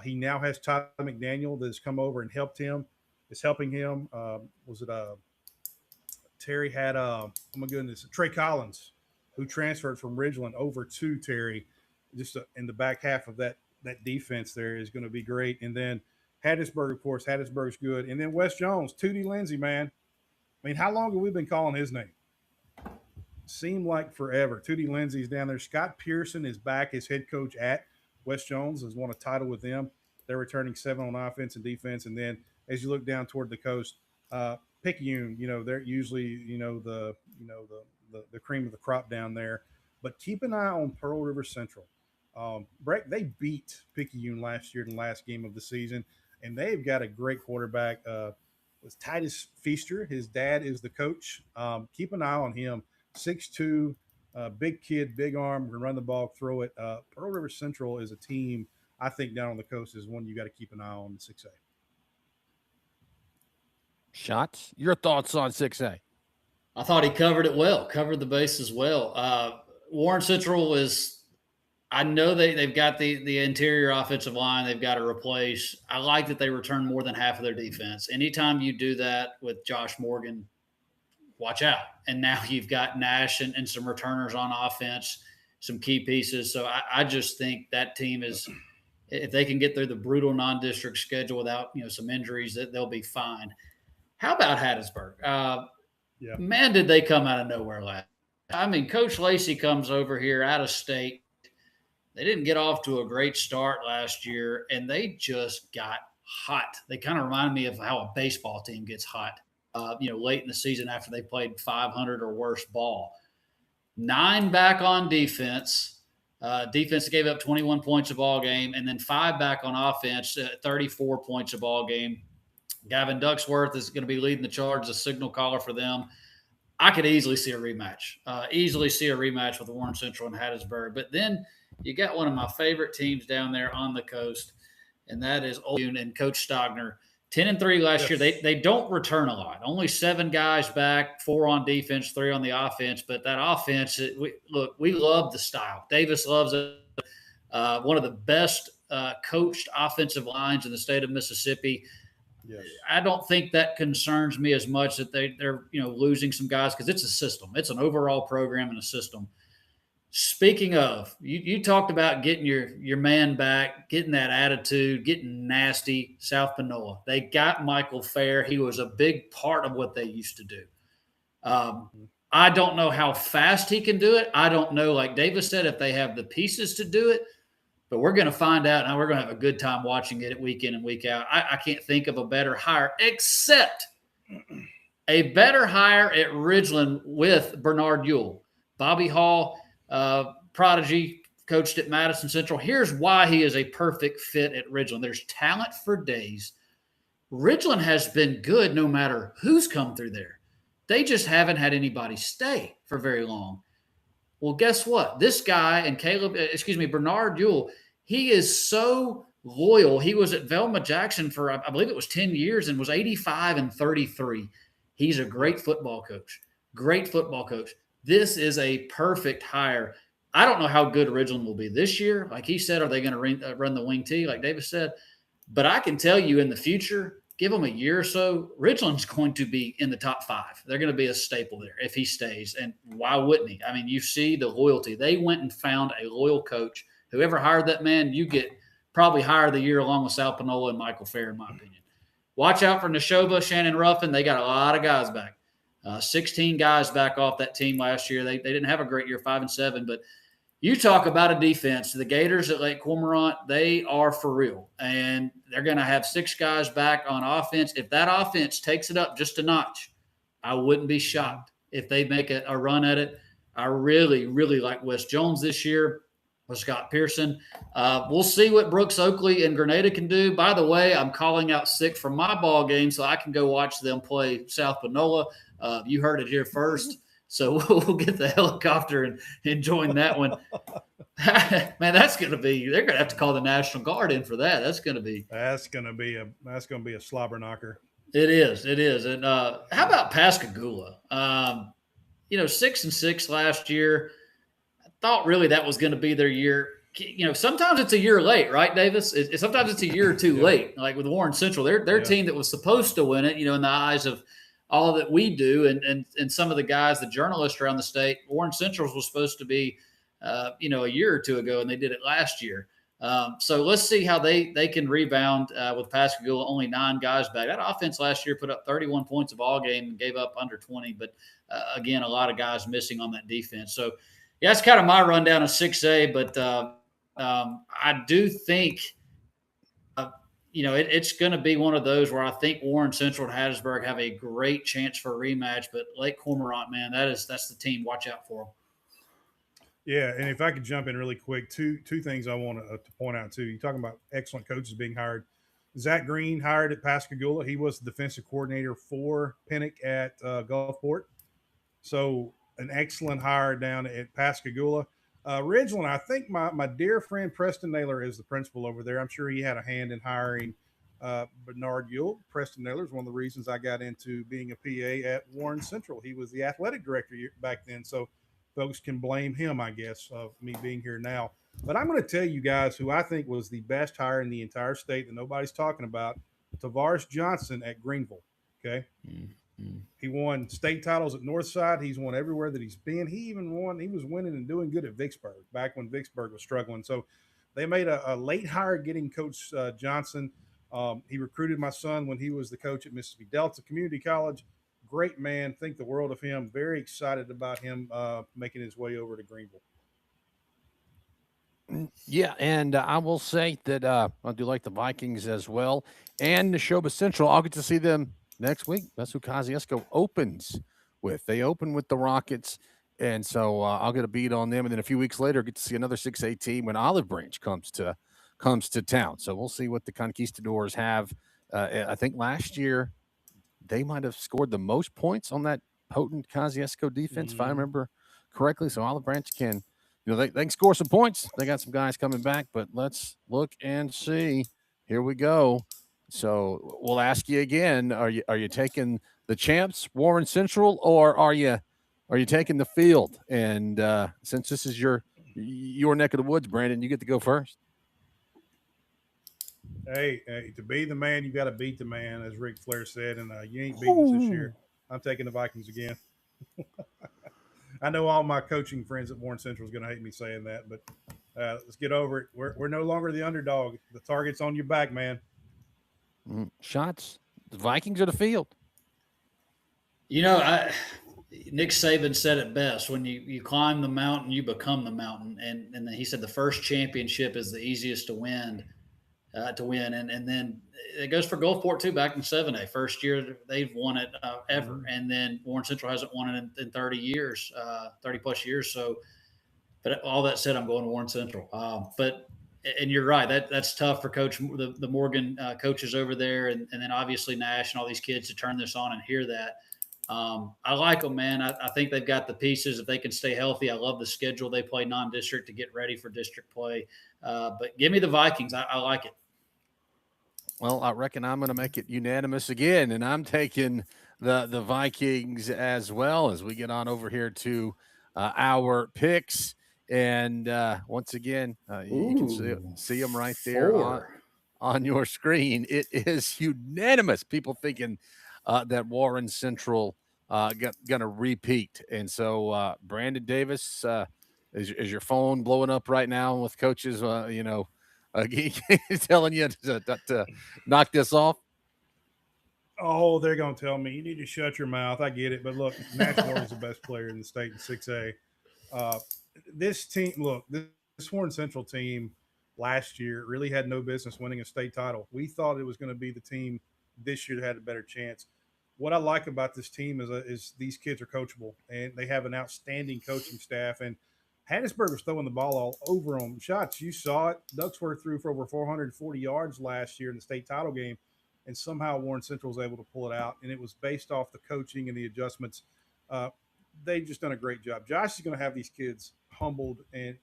Speaker 3: He now has Todd McDaniel that has come over and is helping him. Terry had, oh my goodness, Trey Collins, who transferred from Ridgeland over to Terry. Just in the back half of that defense there is going to be great. And then Hattiesburg, of course, Hattiesburg's good. And then Wes Jones, Tootie Lindsay, man. I mean, how long have we been calling his name? Seemed like forever. Tootie Lindsay's down there. Scott Pearson is back as head coach at West Jones, has won a title with them. They're returning 7 on offense and defense. And then as you look down toward the coast, Picayune, they're usually, the cream of the crop down there. But keep an eye on Pearl River Central. Breck, they beat Picayune last year in the last game of the season, and they've got a great quarterback. It's Titus Feaster. His dad is the coach. Keep an eye on him. 6'2", big kid, big arm, can run the ball, throw it. Pearl River Central is a team, I think, down on the coast is one you got to keep an eye on in 6A.
Speaker 1: Shots? Your thoughts on 6A?
Speaker 2: I thought he covered it well, covered the bases well. Warren Central I know they've got the interior offensive line they've got to replace. I like that they return more than half of their defense. Anytime you do that with Josh Morgan, watch out. And now you've got Nash and some returners on offense, some key pieces. So I just think that team is, if they can get through the brutal non-district schedule without some injuries, that they'll be fine. How about Hattiesburg?
Speaker 3: Yeah.
Speaker 2: Man, did they come out of nowhere last? I mean, Coach Lacey comes over here out of state. They didn't get off to a great start last year, and they just got hot. They kind of remind me of how a baseball team gets hot, late in the season after they played 500 or worse ball. 9 back on defense. Defense gave up 21 points a ball game, and then 5 back on offense, 34 points a ball game. Gavin Ducksworth is going to be leading the charge as a signal caller for them. I could easily see a rematch. With Warren Central and Hattiesburg. But then you got one of my favorite teams down there on the coast, and that is Old Union and Coach Stogner. 10-3 last year. They don't return a lot. Only 7 guys back, 4 on defense, 3 on the offense. But that offense, we love the style. Davis loves it. One of the best coached offensive lines in the state of Mississippi. Yes. I don't think that concerns me as much that they're losing some guys, because it's a system. It's an overall program and a system. Speaking of, you talked about getting your man back, getting that attitude, getting nasty. South Panola, they got Michael Fair. He was a big part of what they used to do. I don't know how fast he can do it. I don't know, like Davis said, if they have the pieces to do it. But we're going to find out, and we're going to have a good time watching it week in and week out. I can't think of a better hire, except a better hire at Ridgeland with Bernard Ewell. Bobby Hall, prodigy, coached at Madison Central. Here's why he is a perfect fit at Ridgeland. There's talent for days. Ridgeland has been good no matter who's come through there. They just haven't had anybody stay for very long. Well, guess what? This guy and Bernard Ewell, he is so loyal. He was at Velma Jackson for, I believe it was 10 years, and was 85-33. He's a great football coach. This is a perfect hire. I don't know how good Ridgeland will be this year. Like he said, are they going to run the wing T, like Davis said? But I can tell you in the future, give them a year or so, Ridgeland's going to be in the top 5. They're going to be a staple there if he stays. And why wouldn't he? I mean, you see the loyalty. They went and found a loyal coach. Whoever hired that man, you get probably hire of the year along with South Panola and Michael Fair, in my opinion. Watch out for Neshoba, Shannon Ruffin. They got a lot of guys back. 16 guys back off that team last year. They didn't have a great year, 5-7. But you talk about a defense. The Gators at Lake Cormorant, they are for real. And they're going to have 6 guys back on offense. If that offense takes it up just a notch, I wouldn't be shocked if they make a run at it. I really, really like Wes Jones this year with Scott Pearson. We'll see what Brooks Oakley and Grenada can do. By the way, I'm calling out sick from my ball game so I can go watch them play South Panola. You heard it here first. So we'll get the helicopter and join that one. Man, that's going to be – they're going to have to call the National Guard in for that. That's going to be a slobber knocker. It is. And how about Pascagoula? 6-6 last year. I thought really that was going to be their year. Sometimes it's a year late, right, Davis? Sometimes it's a year or two late. Like with Warren Central, their team that was supposed to win it, in the eyes of all that we do and some of the guys, the journalists around the state. Warren Central's was supposed to be, a year or two ago, and they did it last year. So let's see how they can rebound with Pascagoula. Only 9 guys back. That offense last year put up 31 points a ball game and gave up under 20. But again, a lot of guys missing on that defense. So yeah, that's kind of my rundown of 6A. But I do think. It's going to be one of those where I think Warren Central and Hattiesburg have a great chance for a rematch. But Lake Cormorant, man, that's the team. Watch out for them.
Speaker 3: Yeah, and if I could jump in really quick, two things I want to point out too. You're talking about excellent coaches being hired. Zach Green hired at Pascagoula. He was the defensive coordinator for Pinnock at Gulfport. So an excellent hire down at Pascagoula. Ridgeland, I think my dear friend Preston Naylor is the principal over there. I'm sure he had a hand in hiring Bernard Ewell. Preston Naylor is one of the reasons I got into being a PA at Warren Central. He was the athletic director back then, so folks can blame him, I guess, of me being here now. But I'm going to tell you guys who I think was the best hire in the entire state that nobody's talking about, Tavares Johnson at Greenville, okay? Mm-hmm. He won state titles at Northside. He's won everywhere that he's been. He was winning and doing good at Vicksburg back when Vicksburg was struggling. So they made a late hire getting Coach Johnson. He recruited my son when he was the coach at Mississippi Delta Community College. Great man. Think the world of him. Very excited about him making his way over to Greenville.
Speaker 1: Yeah, and I will say that I do like the Vikings as well. And Neshoba Central, I'll get to see them next week. That's who Kosciuszko opens with. They open with the Rockets, And so I'll get a beat on them, and then a few weeks later, get to see another 6A team when Olive Branch comes to town. So we'll see what the Conquistadors have. I think last year they might have scored the most points on that potent Kosciuszko defense, if I remember correctly. So Olive Branch can, they can score some points. They got some guys coming back, but let's look and see. Here we go. So we'll ask you again: Are you taking the champs, Warren Central, or are you taking the field? And since this is your neck of the woods, Brandon, you get to go first.
Speaker 3: Hey, to be the man, you got to beat the man, as Ric Flair said, and you ain't beating us this year. I'm taking the Vikings again. I know all my coaching friends at Warren Central is going to hate me saying that, but let's get over it. We're no longer the underdog. The target's on your back, man.
Speaker 1: Shots. The Vikings are the field.
Speaker 2: Nick Saban said it best: when you climb the mountain, you become the mountain. And he said the first championship is the easiest to win. And then it goes for Gulfport too. Back in 7A, first year they've won it ever, and then Warren Central hasn't won it in 30 years, 30 plus years. So, but all that said, I'm going to Warren Central. And you're right, that's tough for Coach the Morgan coaches over there, and then obviously Nash and all these kids to turn this on and hear that. I like them, man. I think they've got the pieces if they can stay healthy. I love the schedule they play non-district to get ready for district play. But give me the Vikings. I like it.
Speaker 1: Well, I reckon I'm going to make it unanimous again, and I'm taking the Vikings as well as we get on over here to our picks. And once again, you can see them right there on your screen. It is unanimous. People thinking that Warren Central going to repeat. And so, Brandon Davis, is your phone blowing up right now with coaches, telling you to knock this off?
Speaker 3: Oh, they're going to tell me you need to shut your mouth. I get it. But look, Nash Morgan's the best player in the state in 6A. This team, this Warren Central team last year really had no business winning a state title. We thought it was going to be the team this year that had a better chance. What I like about this team is these kids are coachable, and they have an outstanding coaching staff. And Hattiesburg was throwing the ball all over them. Shots, you saw it. Ducksworth threw for over 440 yards last year in the state title game, and somehow Warren Central was able to pull it out. And it was based off the coaching and the adjustments. They've just done a great job. Josh is going to have these kids humbled, and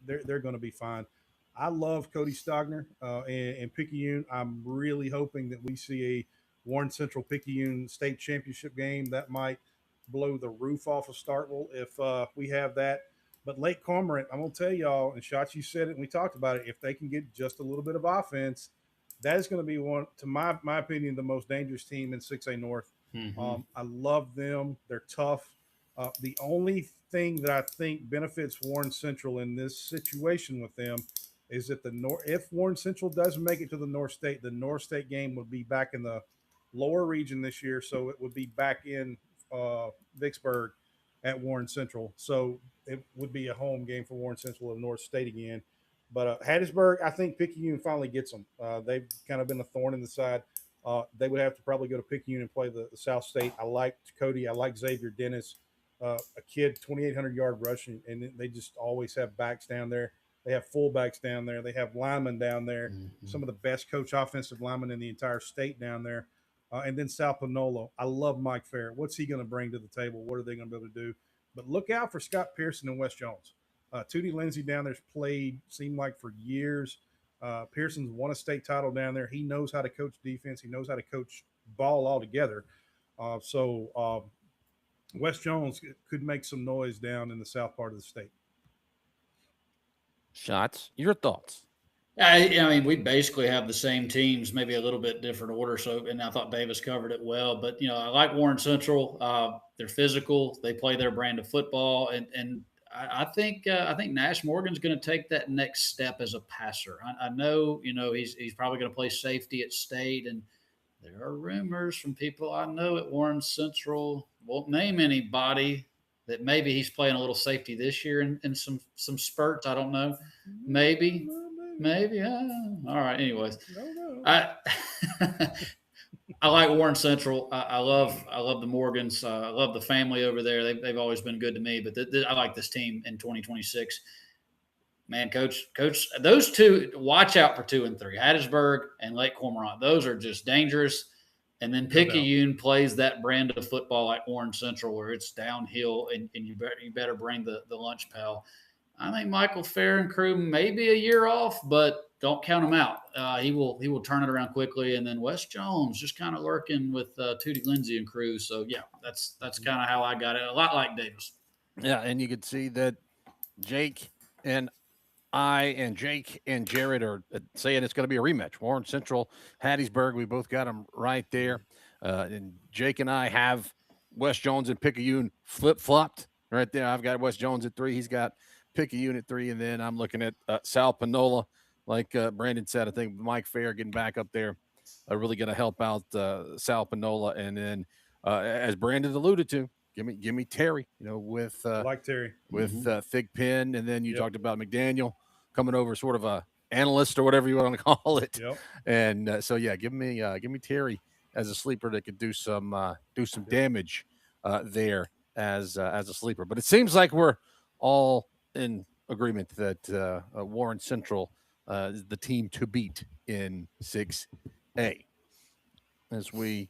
Speaker 3: they're going to be fine. I love Cody Stogner and Picayune. I'm really hoping that we see a Warren Central Picayune state championship game. That might blow the roof off of Starkville if we have that. But Lake Cormorant, I'm going to tell y'all, and Shots, you said it, and we talked about it, if they can get just a little bit of offense, that is going to be one, to my opinion, the most dangerous team in 6A North. I love them. They're tough. The only thing that I think benefits Warren Central in this situation with them is that if Warren Central doesn't make it to the North State game would be back in the lower region this year, so it would be back in Vicksburg at Warren Central. So it would be a home game for Warren Central and North State again. But Hattiesburg, I think Picayune finally gets them. They've kind of been a thorn in the side. They would have to probably go to Picayune and play the South State. I like Cody. I like Xavier Dennis, a kid, 2,800-yard rushing, and they just always have backs down there. They have fullbacks down there. They have linemen down there, some of the best coach offensive linemen in the entire state down there. And then South Panolo. I love Mike Fair. What's he going to bring to the table? What are they going to be able to do? But look out for Scott Pearson and Wes Jones. Tootie Lindsay down there's played, seemed like for years. Pearson's won a state title down there. He knows how to coach defense. He knows how to coach ball altogether. So Wes Jones could make some noise down in the south part of the state.
Speaker 1: Shots, your thoughts?
Speaker 2: I mean, we basically have the same teams, maybe a little bit different order. So, and I thought Davis covered it well. But I like Warren Central. They're physical. They play their brand of football, and I think Nash Morgan's going to take that next step as a passer. I know he's probably going to play safety at state, and there are rumors from people I know at Warren Central. Won't name anybody, that maybe he's playing a little safety this year in some spurts. I don't know. Maybe. All right. Anyways, I like Warren Central. I love the Morgans. I love the family over there. They've always been good to me. But I like this team in 2026. Man, coach, those two. Watch out for 2 and 3. Hattiesburg and Lake Cormorant. Those are just dangerous. And then Picayune plays that brand of football like Warren Central, where it's downhill, and you better bring the lunch pail. I think Michael Fair and crew may be a year off, but don't count him out. He will turn it around quickly. And then Wes Jones just kind of lurking with Tootie Lindsay and crew. So yeah, that's kind of how I got it. A lot like Davis.
Speaker 1: Yeah, and you could see that Jake and Jake and Jared are saying it's going to be a rematch. Warren Central, Hattiesburg, we both got them right there. And Jake and I have Wes Jones and Picayune flip-flopped right there. I've got Wes Jones at 3. He's got Picayune at 3. And then I'm looking at Sal Panola. Like Brandon said, I think Mike Fair getting back up there really going to help out Sal Panola. And then, as Brandon alluded to, give me Terry, with
Speaker 3: like Terry
Speaker 1: with Thick Pen, and then you talked about McDaniel coming over, sort of a analyst or whatever you want to call it.
Speaker 3: Yep.
Speaker 1: And so give me Terry as a sleeper that could do some damage there as a sleeper. But it seems like we're all in agreement that Warren Central is the team to beat in 6A. As we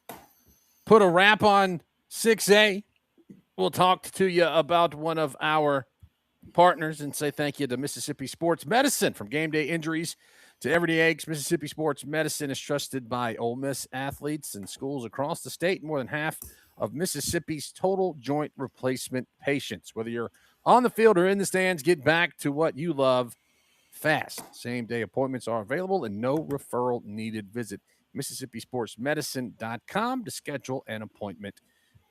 Speaker 1: put a wrap on 6A, we'll talk to you about one of our partners and say thank you to Mississippi Sports Medicine. From game day injuries to everyday aches, Mississippi Sports Medicine is trusted by Ole Miss athletes and schools across the state. More than half of Mississippi's total joint replacement patients. Whether you're on the field or in the stands, get back to what you love fast. Same-day appointments are available and no referral needed. Visit MississippiSportsMedicine.com to schedule an appointment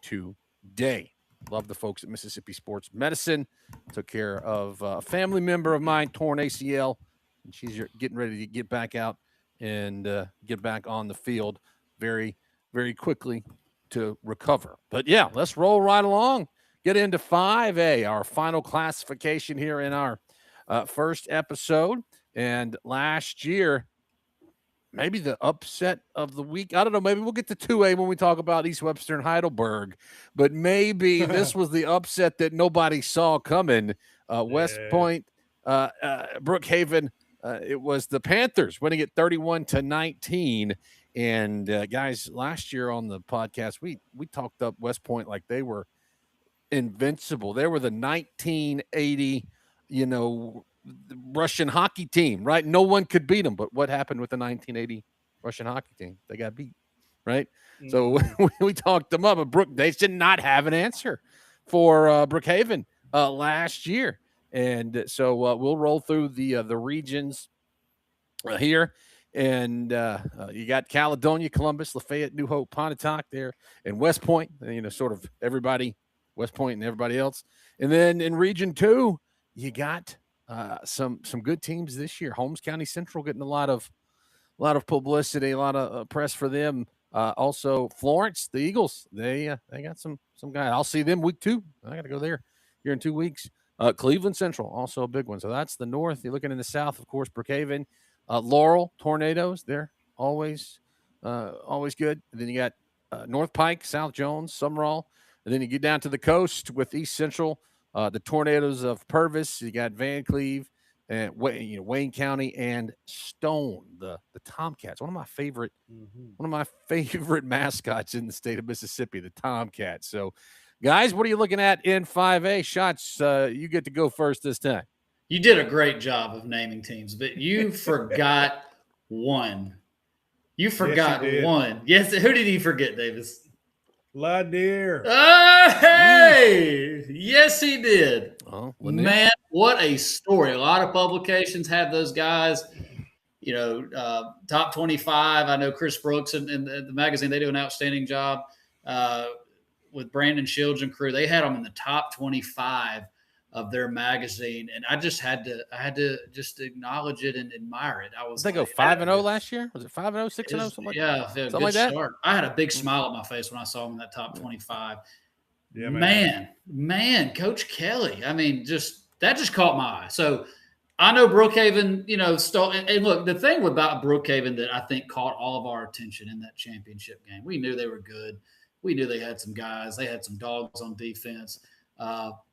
Speaker 1: today. Love the folks at Mississippi Sports Medicine. Took care of a family member of mine, torn ACL, and she's getting ready to get back out and get back on the field very, very quickly to recover. But yeah, let's roll right along. Get into 5A, our final classification here in our first episode. And last year, maybe the upset of the week. I don't know. Maybe we'll get to 2A when we talk about East Webster and Heidelberg. But maybe this was the upset that nobody saw coming. West Point, Brookhaven. It was the Panthers winning it 31-19. And guys, last year on the podcast, we talked up West Point like they were invincible. They were the 1980, Russian hockey team, right? No one could beat them. But what happened with the 1980 Russian hockey team? They got beat, right? Mm-hmm. So we talked them up. But they did not have an answer for Brookhaven last year. And so we'll roll through the regions here. And you got Caledonia, Columbus, Lafayette, New Hope, Pontotoc there, and West Point, sort of everybody, West Point and everybody else. And then in Region 2, you got some good teams this year. Holmes County Central getting a lot of publicity, a lot of press for them. Also Florence, the Eagles, they got some guys. I'll see them week 2. I got to go there here in 2 weeks. Cleveland Central, also a big one. So that's the north. You're looking in the south, of course, Brookhaven, Laurel, Tornadoes. They're always good. And then you got North Pike, South Jones, Summerall. And then you get down to the coast with East Central, the Tornadoes of Purvis. You got Van Cleve and Wayne County and Stone, the Tomcats. One of my favorite mascots in the state of Mississippi, the Tomcats. So, guys, what are you looking at in 5A? Shots, you get to go first this time.
Speaker 2: You did a great job of naming teams, but you forgot one. You forgot one. Yes, who did he forget, Davis?
Speaker 3: Lanier.
Speaker 2: Hey! Yes, he did.
Speaker 1: Oh,
Speaker 2: man, what a story. A lot of publications have those guys, top 25. I know Chris Brooks and the magazine, they do an outstanding job with Brandon Shields and crew. They had them in the top 25 of their magazine, and I had to just acknowledge it and admire it. I was.
Speaker 1: Did they go 5-0 last year? Was it 5-0, 6-0, something like that?
Speaker 2: Yeah, something like that. Start. I had a big smile on my face when I saw him in that top 25. Yeah, man, Coach Kelly. I mean, that just caught my eye. So I know Brookhaven, stole. And look, the thing about Brookhaven that I think caught all of our attention in that championship game, we knew they were good. We knew they had some guys. They had some dogs on defense.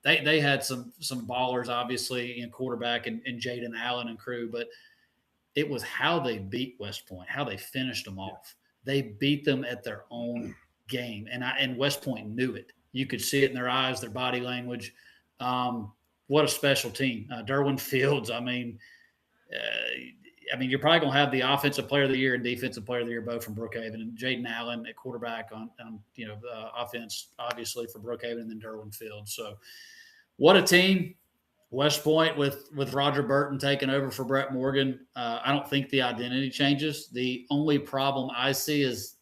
Speaker 2: They had some ballers, obviously, in quarterback and Jaden Allen and crew. But it was how they beat West Point, how they finished them off. They beat them at their own game, and West Point knew it. You could see it in their eyes, their body language. What a special team. Derwin Fields, you're probably going to have the offensive player of the year and defensive player of the year both from Brookhaven, and Jaden Allen at quarterback on offense, obviously, for Brookhaven, and then Derwin Fields. So what a team. West Point with Roger Burton taking over for Brett Morgan. I don't think the identity changes. The only problem I see is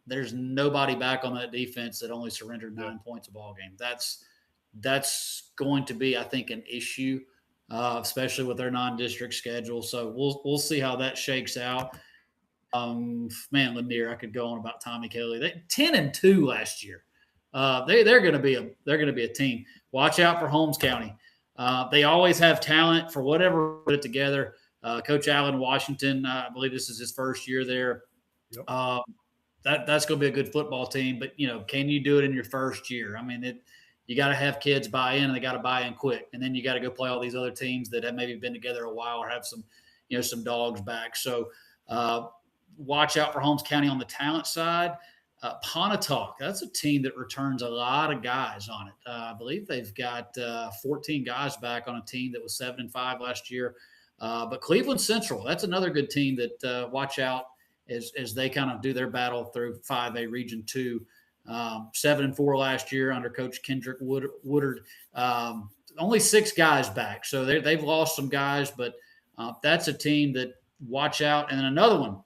Speaker 2: there's nobody back on that defense that only surrendered 9 points a ball game. That's going to be, I think, an issue, especially with their non-district schedule. So we'll see how that shakes out. Lanier, I could go on about Tommy Kelly. They 10-2 last year. They're going to be a team. Watch out for Holmes County. They always have talent for whatever put it together. Coach Allen Washington, I believe this is his first year there. Yep. That's going to be a good football team, but can you do it in your first year? You got to have kids buy in, and they got to buy in quick, and then you got to go play all these other teams that have maybe been together a while or have some dogs back. So watch out for Holmes County on the talent side. Pontotoc, that's a team that returns a lot of guys on it. I believe they've got 14 guys back on a team that was 7-5 last year. But Cleveland Central, that's another good team that watch out as they kind of do their battle through 5A Region 2. 7-4 last year under Coach Kendrick Woodard. Only 6 guys back, so they've lost some guys, but that's a team that watch out. And then another one,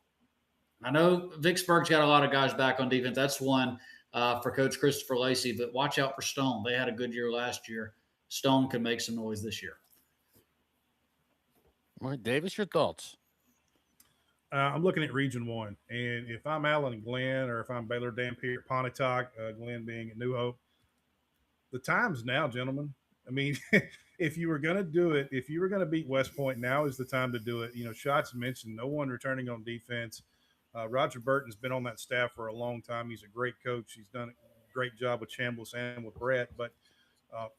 Speaker 2: I know Vicksburg's got a lot of guys back on defense. That's one for Coach Christopher Lacey, but watch out for Stone. They had a good year last year. Stone can make some noise this year.
Speaker 1: All right, Davis, your thoughts?
Speaker 3: I'm looking at Region 1, and if I'm Allen and Glenn, or if I'm Baylor, Dampier, Pontotoc, Glenn being at New Hope, the time's now, gentlemen. If you were going to do it, if you were going to beat West Point, now is the time to do it. Schatz mentioned no one returning on defense. Roger Burton's been on that staff for a long time. He's a great coach. He's done a great job with Chambliss and with Brett, but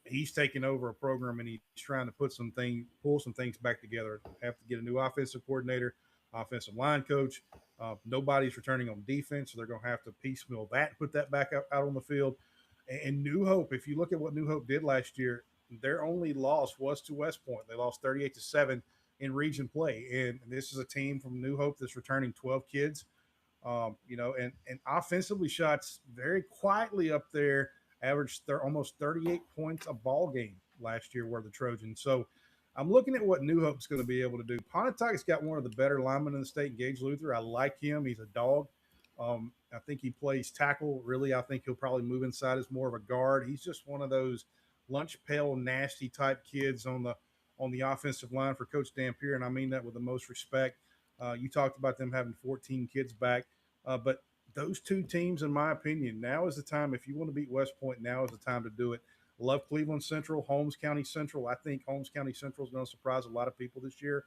Speaker 3: he's taking over a program, and he's trying to pull some things back together. Have to get a new offensive coordinator, offensive line coach. Nobody's returning on defense, so they're going to have to piecemeal that, put that back out on the field. And New Hope, if you look at what New Hope did last year, their only loss was to West Point. They lost 38-7 in region play, and this is a team from New Hope that's returning 12 kids. And offensively, shots very quietly up there, averaged almost 38 points a ball game last year were the Trojans. So I'm looking at what New Hope's going to be able to do. Pontotoc's got one of the better linemen in the state, Gage Luther. I like him. He's a dog. I think he plays tackle. Really, I think he'll probably move inside as more of a guard. He's just one of those lunch pail, nasty type kids on the offensive line for Coach Dampier, and I mean that with the most respect. You talked about them having 14 kids back, but those two teams, in my opinion, now is the time. If you want to beat West Point, now is the time to do it. Love Cleveland Central, Holmes County Central. I think Holmes County Central is going to surprise a lot of people this year.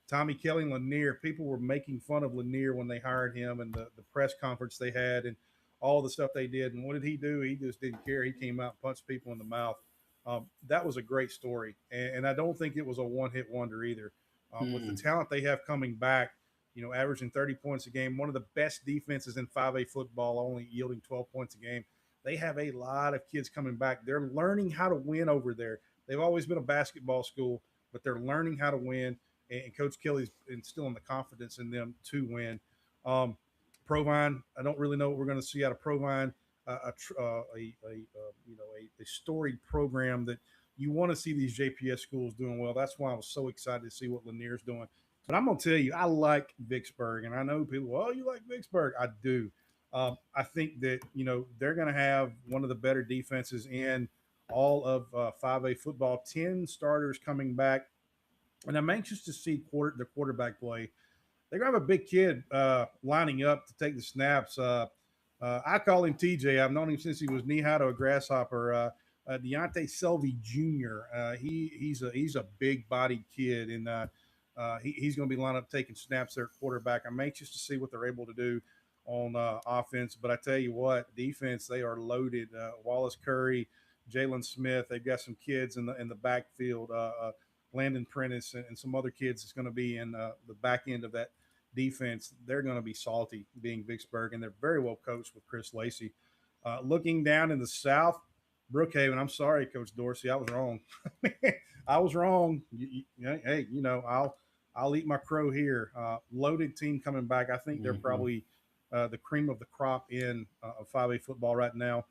Speaker 3: Tommy Kelly and Lanier, people were making fun of Lanier when they hired him, and the press conference they had and all the stuff they did. And what did he do? He just didn't care. He came out and punched people in the mouth. That was a great story. And I don't think it was a one-hit wonder either. With the talent they have coming back, averaging 30 points a game, one of the best defenses in 5A football, only yielding 12 points a game. They have a lot of kids coming back. They're learning how to win over there. They've always been a basketball school, but they're learning how to win. And Coach Kelly's instilling the confidence in them to win. Provine, I don't really know what we're going to see out of Provine. A storied program that you want to see these JPS schools doing well. That's why I was so excited to see what Lanier's doing. But I'm going to tell you, I like Vicksburg, and I know people, well, you like Vicksburg. I do. I think that, they're going to have one of the better defenses in all of 5A football, 10 starters coming back. And I'm anxious to see the quarterback play. They're going to have a big kid lining up to take the snaps. I call him TJ. I've known him since he was knee-high to a grasshopper. Deontay Selvey Jr. He's a big bodied kid, and he's going to be lined up taking snaps there at quarterback. I'm anxious to see what they're able to do on offense. But I tell you what, defense, they are loaded. Wallace Curry, Jalen Smith, they've got some kids in the backfield. Landon Prentice and some other kids that's going to be in the back end of that defense. They're going to be salty being Vicksburg, and they're very well coached with Chris Lacey. Looking down in the South, Brookhaven, I'm sorry, Coach Dorsey, I was wrong. I was wrong. Hey, I'll eat my crow here. Loaded team coming back. I think they're probably the cream of the crop in 5A football right now.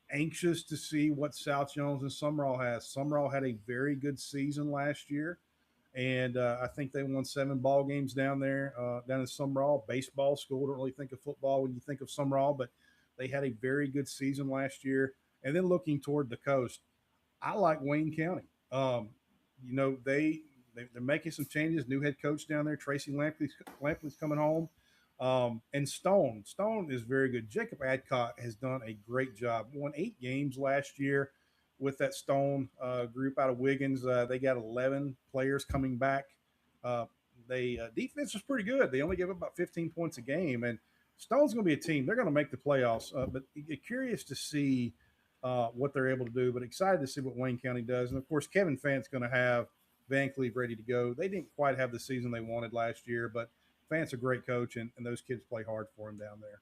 Speaker 3: Anxious to see what South Jones and Summerall has. Summerall had a very good season last year, and I think they won 7 ball games down there, down in Summerall. Baseball school, don't really think of football when you think of Summerall, but they had a very good season last year. And then looking toward the coast, I like Wayne County. They're making some changes. New head coach down there, Tracy Lampley's coming home. And Stone is very good. Jacob Adcock has done a great job. Won 8 games last year with that Stone group out of Wiggins. They got 11 players coming back. Defense was pretty good. They only gave up about 15 points a game. And Stone's going to be a team. They're going to make the playoffs. But curious to see what they're able to do. But excited to see what Wayne County does. And, of course, Kevin Fant's going to have Van Cleve ready to go. They didn't quite have the season they wanted last year, but Fant's a great coach, and those kids play hard for him down there.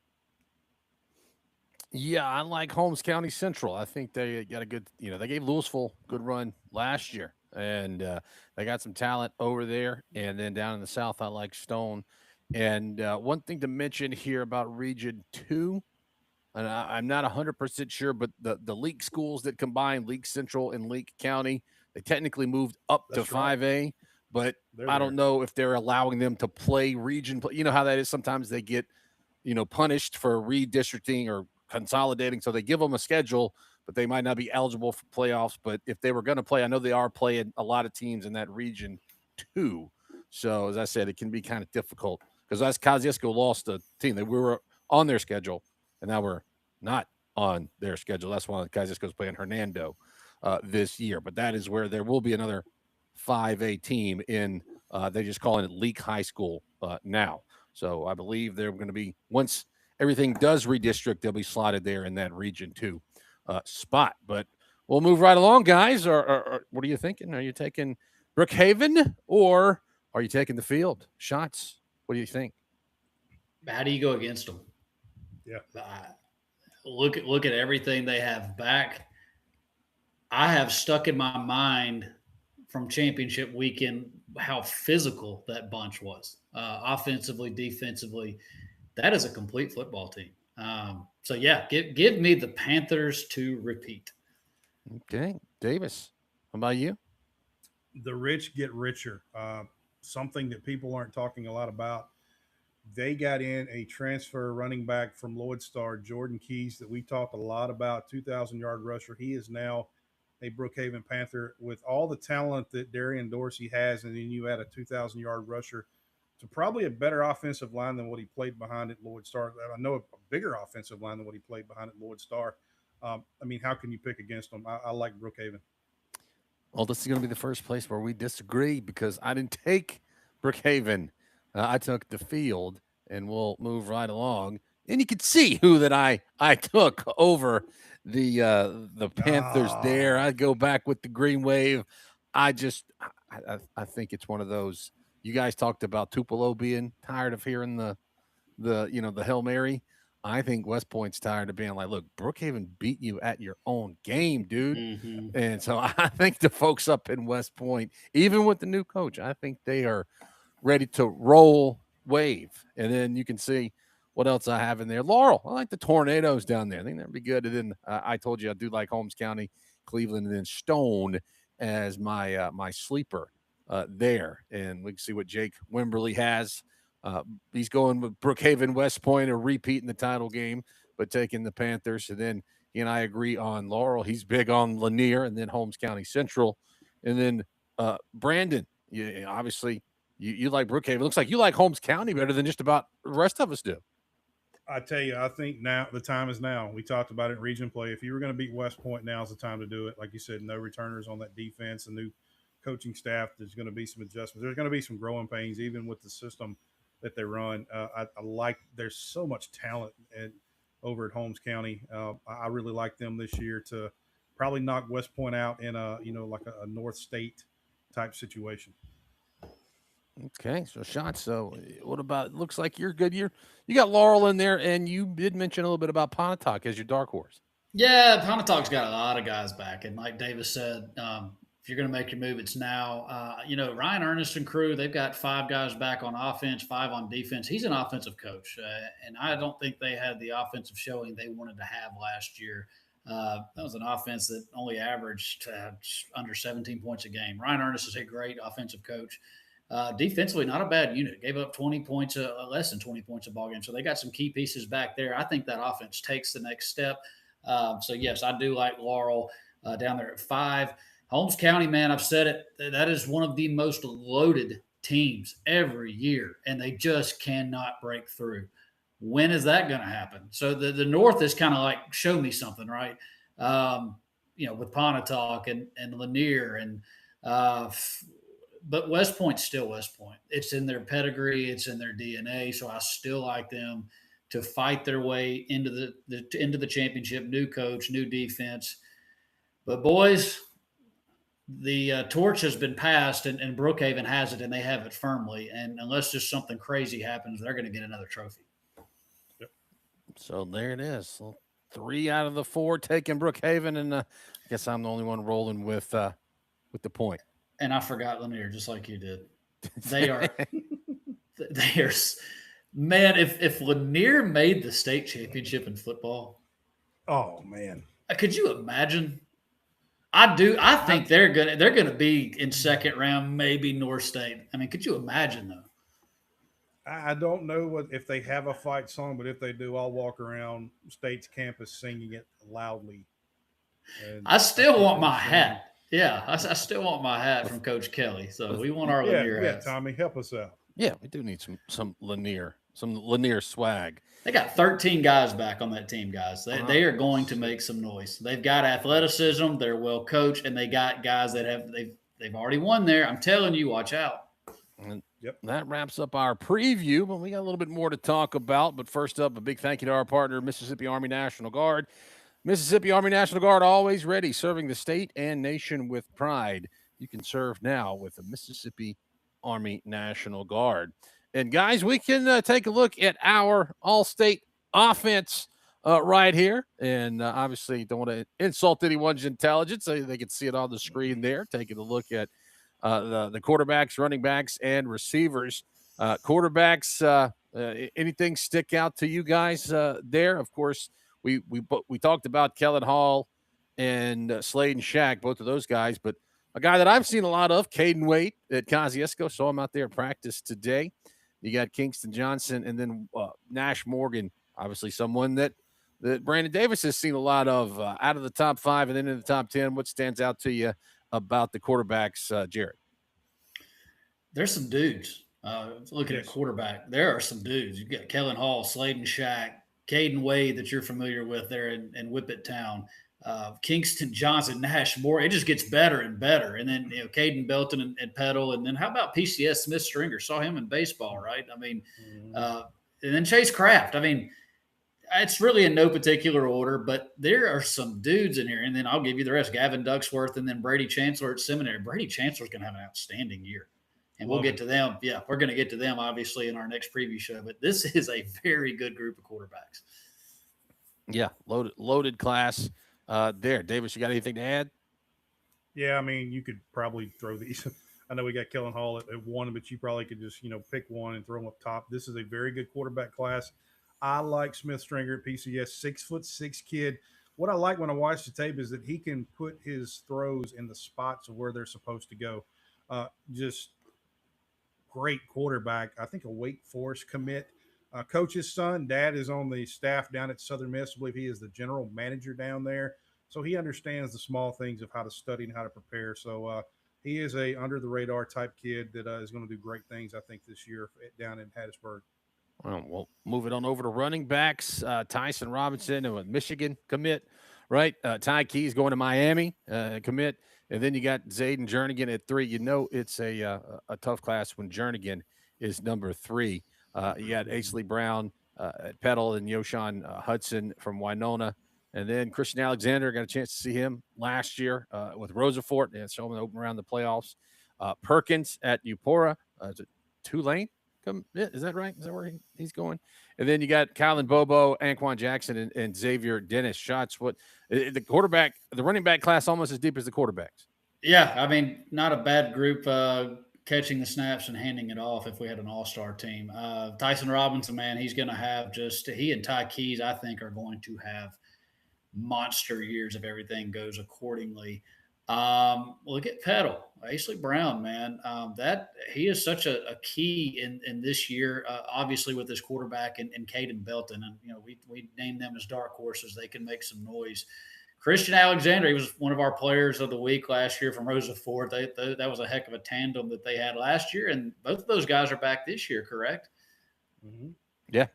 Speaker 1: Yeah, I like Holmes County Central. I think they got a good, they gave Louisville a good run last year, and they got some talent over there. And then down in the South, I like Stone. And one thing to mention here about Region 2, and I'm not 100% sure, but the Leak schools that combine Leak Central and Leak County, they technically moved up to 5A. But I don't know if they're allowing them to play region. You know how that is. Sometimes they get, punished for redistricting or consolidating. So they give them a schedule, but they might not be eligible for playoffs. But if they were going to play, I know they are playing a lot of teams in that region too. So as I said, it can be kind of difficult because as Kosciuszko lost a team, we were on their schedule, and now we're not on their schedule. That's why Kosciuszko's playing Hernando this year. But that is where there will be another 5A team in they're just calling it Leak High School now. So I believe they're going to be, once everything does redistrict, they'll be slotted there in that Region 2 spot. But we'll move right along, guys. Or what are you thinking? Are you taking Brookhaven or are you taking the field? Shots. What do you think?
Speaker 2: How do you go against them?
Speaker 3: Yeah.
Speaker 2: Look at everything they have back. I have stuck in my mind from championship weekend how physical that bunch was, offensively, defensively. That is a complete football team. So yeah, give me the Panthers to repeat.
Speaker 1: Okay, Davis, how about you?
Speaker 3: The rich get richer. Something that people aren't talking a lot about. They got in a transfer running back from Lloyd Star, Jordan Keys, that we talked a lot about, 2,000-yard rusher. He is now a Brookhaven Panther with all the talent that Darian Dorsey has, and then you add a 2,000-yard rusher to probably a better offensive line than what he played behind at Lloyd Star. I know a bigger offensive line than what he played behind at Lloyd Star. How can you pick against them? I like Brookhaven.
Speaker 1: Well, this is going to be the first place where we disagree because I didn't take Brookhaven. I took the field, and we'll move right along. And you can see who that I took over the Panthers there. I go back with the Green Wave. I think it's one of those. You guys talked about Tupelo being tired of hearing the Hail Mary. I think West Point's tired of being like, look, Brookhaven beat you at your own game, dude. Mm-hmm. And so I think the folks up in West Point, even with the new coach, I think they are ready to roll wave. And then you can see what else I have in there. Laurel, I like the Tornadoes down there. I think that'd be good. And then I told you I do like Holmes County, Cleveland, and then Stone as my my sleeper there. And we can see what Jake Wimberly has. He's going with Brookhaven, West Point, a repeat in the title game, but taking the Panthers. And then he and I agree on Laurel. He's big on Lanier, and then Holmes County Central. And then Brandon, obviously you like Brookhaven. It looks like you like Holmes County better than just about the rest of us do.
Speaker 3: I tell you, I think now the time is now. We talked about it in region play. If you were going to beat West Point, now's the time to do it. Like you said, no returners on that defense, a new coaching staff. There's going to be some adjustments. There's going to be some growing pains, even with the system that they run. I like. There's so much talent over at Holmes County. I really like them this year to probably knock West Point out in a like a North State type situation.
Speaker 1: Okay, so shots. So what about? Looks like you're good. You got Laurel in there, and you did mention a little bit about Pontotoc as your dark horse.
Speaker 2: Yeah, Pontotoc got a lot of guys back, and like Davis said, if you're going to make your move, it's now. Ryan Ernest and crew, they've got 5 guys back on offense, 5 on defense. He's an offensive coach, and I don't think they had the offensive showing they wanted to have last year. That was an offense that only averaged under 17 points a game. Ryan Ernest is a great offensive coach. Defensively, not a bad unit. Gave up 20 points, less than 20 points a ball game. So they got some key pieces back there. I think that offense takes the next step. So yes, I do like Laurel down there at 5. Holmes County, man, I've said it. That is one of the most loaded teams every year, and they just cannot break through. When is that going to happen? So the North is kind of like show me something, right? With Pontotoc and Lanier and but West Point's still West Point. It's in their pedigree. It's in their DNA. So I still like them to fight their way into the championship. New coach, new defense. But boys, the torch has been passed, and Brookhaven has it, and they have it firmly. And unless just something crazy happens, they're going to get another trophy.
Speaker 1: Yep. So there it is. So 3 out of the 4 taking Brookhaven, and I guess I'm the only one rolling with the point.
Speaker 2: And I forgot Lanier, just like you did. They are, man. If Lanier made the state championship in football,
Speaker 3: oh man,
Speaker 2: could you imagine? I think they're gonna be in second round, maybe North State. I mean, could you imagine though?
Speaker 3: I don't know if they have a fight song, but if they do, I'll walk around State's campus singing it loudly.
Speaker 2: I still want my hat. Yeah, I still want my hat from Coach Kelly. So we want our Lanier hats.
Speaker 3: Yeah, Tommy, help us out.
Speaker 1: Yeah, we do need some Lanier swag.
Speaker 2: They got 13 guys back on that team, guys. They are going to make some noise. They've got athleticism. They're well coached, and they got guys that they've already won there. I'm telling you, watch out.
Speaker 1: And that wraps up our preview, but we got a little bit more to talk about. But first up, a big thank you to our partner, Mississippi Army National Guard. Mississippi Army National Guard, always ready, serving the state and nation with pride. You can serve now with the Mississippi Army National Guard. And, guys, we can take a look at our all-state offense right here. And, obviously, don't want to insult anyone's intelligence. They can see it on the screen there, taking a look at the quarterbacks, running backs, and receivers. Quarterbacks, anything stick out to you guys there? Of course, we talked about Kellen Hall and Slade and Shaq, both of those guys, but a guy that I've seen a lot of, Caden Waite at Kosciuszko, saw him out there at practice today. You got Kingston Johnson, and then Nash Morgan, obviously someone that Brandon Davis has seen a lot of out of the top 5 and then in the top 10. What stands out to you about the quarterbacks, Jared?
Speaker 2: There's some dudes. Looking at quarterback, there are some dudes. You've got Kellen Hall, Slade and Shaq, Caden Wade that you're familiar with there in Whippet Town, Kingston Johnson, Nash Moore. It just gets better and better. And then, Caden Belton and Peddle. And then how about PCS Smith Stringer? Saw him in baseball, right? I mean, and then Chase Kraft. I mean, it's really in no particular order, but there are some dudes in here. And then I'll give you the rest. Gavin Ducksworth and then Brady Chancellor at Seminary. Brady Chancellor's going to have an outstanding year. And we'll get to them. Yeah, we're going to get to them, obviously, in our next preview show. But this is a very good group of quarterbacks.
Speaker 1: Yeah, loaded class there. Davis, you got anything to add?
Speaker 3: Yeah, I mean, you could probably throw these. I know we got Kellen Hall at 1, but you probably could just, pick one and throw them up top. This is a very good quarterback class. I like Smith Stringer at PCS, 6'6" kid. What I like when I watch the tape is that he can put his throws in the spots of where they're supposed to go. Just great quarterback. I think a Wake Forest commit. Coach's son, dad is on the staff down at Southern Miss. I believe he is the general manager down there. So he understands the small things of how to study and how to prepare. So he is a under the radar type kid that is going to do great things, I think, this year down in Hattiesburg.
Speaker 1: Well, we'll move it on over to running backs. Tyson Robinson, a Michigan commit, right? Ty Keys going to Miami commit. And then you got Zayden Jernigan at 3. You know it's a tough class when Jernigan is number 3. You got Aisley Brown at Petal and Yoshan Hudson from Winona. And then Christian Alexander, got a chance to see him last year with Rosafort and so him open around the playoffs. Perkins at Eupora. Is it Tulane? Is that right? Is that where he's going? And then you got Kylan Bobo, Anquan Jackson, and Xavier Dennis. Shots. What the running back class almost as deep as the quarterbacks.
Speaker 2: Yeah, I mean, not a bad group catching the snaps and handing it off if we had an all-star team. Tyson Robinson, man, he's going to have he and Ty Keys, I think, are going to have monster years if everything goes accordingly. Look at Petal, Aisley Brown, man. That he is such a key in this year. Obviously, with this quarterback and Caden Belton, and we named them as dark horses. They can make some noise. Christian Alexander, he was one of our players of the week last year from Rosa Ford. That was a heck of a tandem that they had last year, and both of those guys are back this year, correct?
Speaker 3: Mm-hmm.
Speaker 1: Yeah.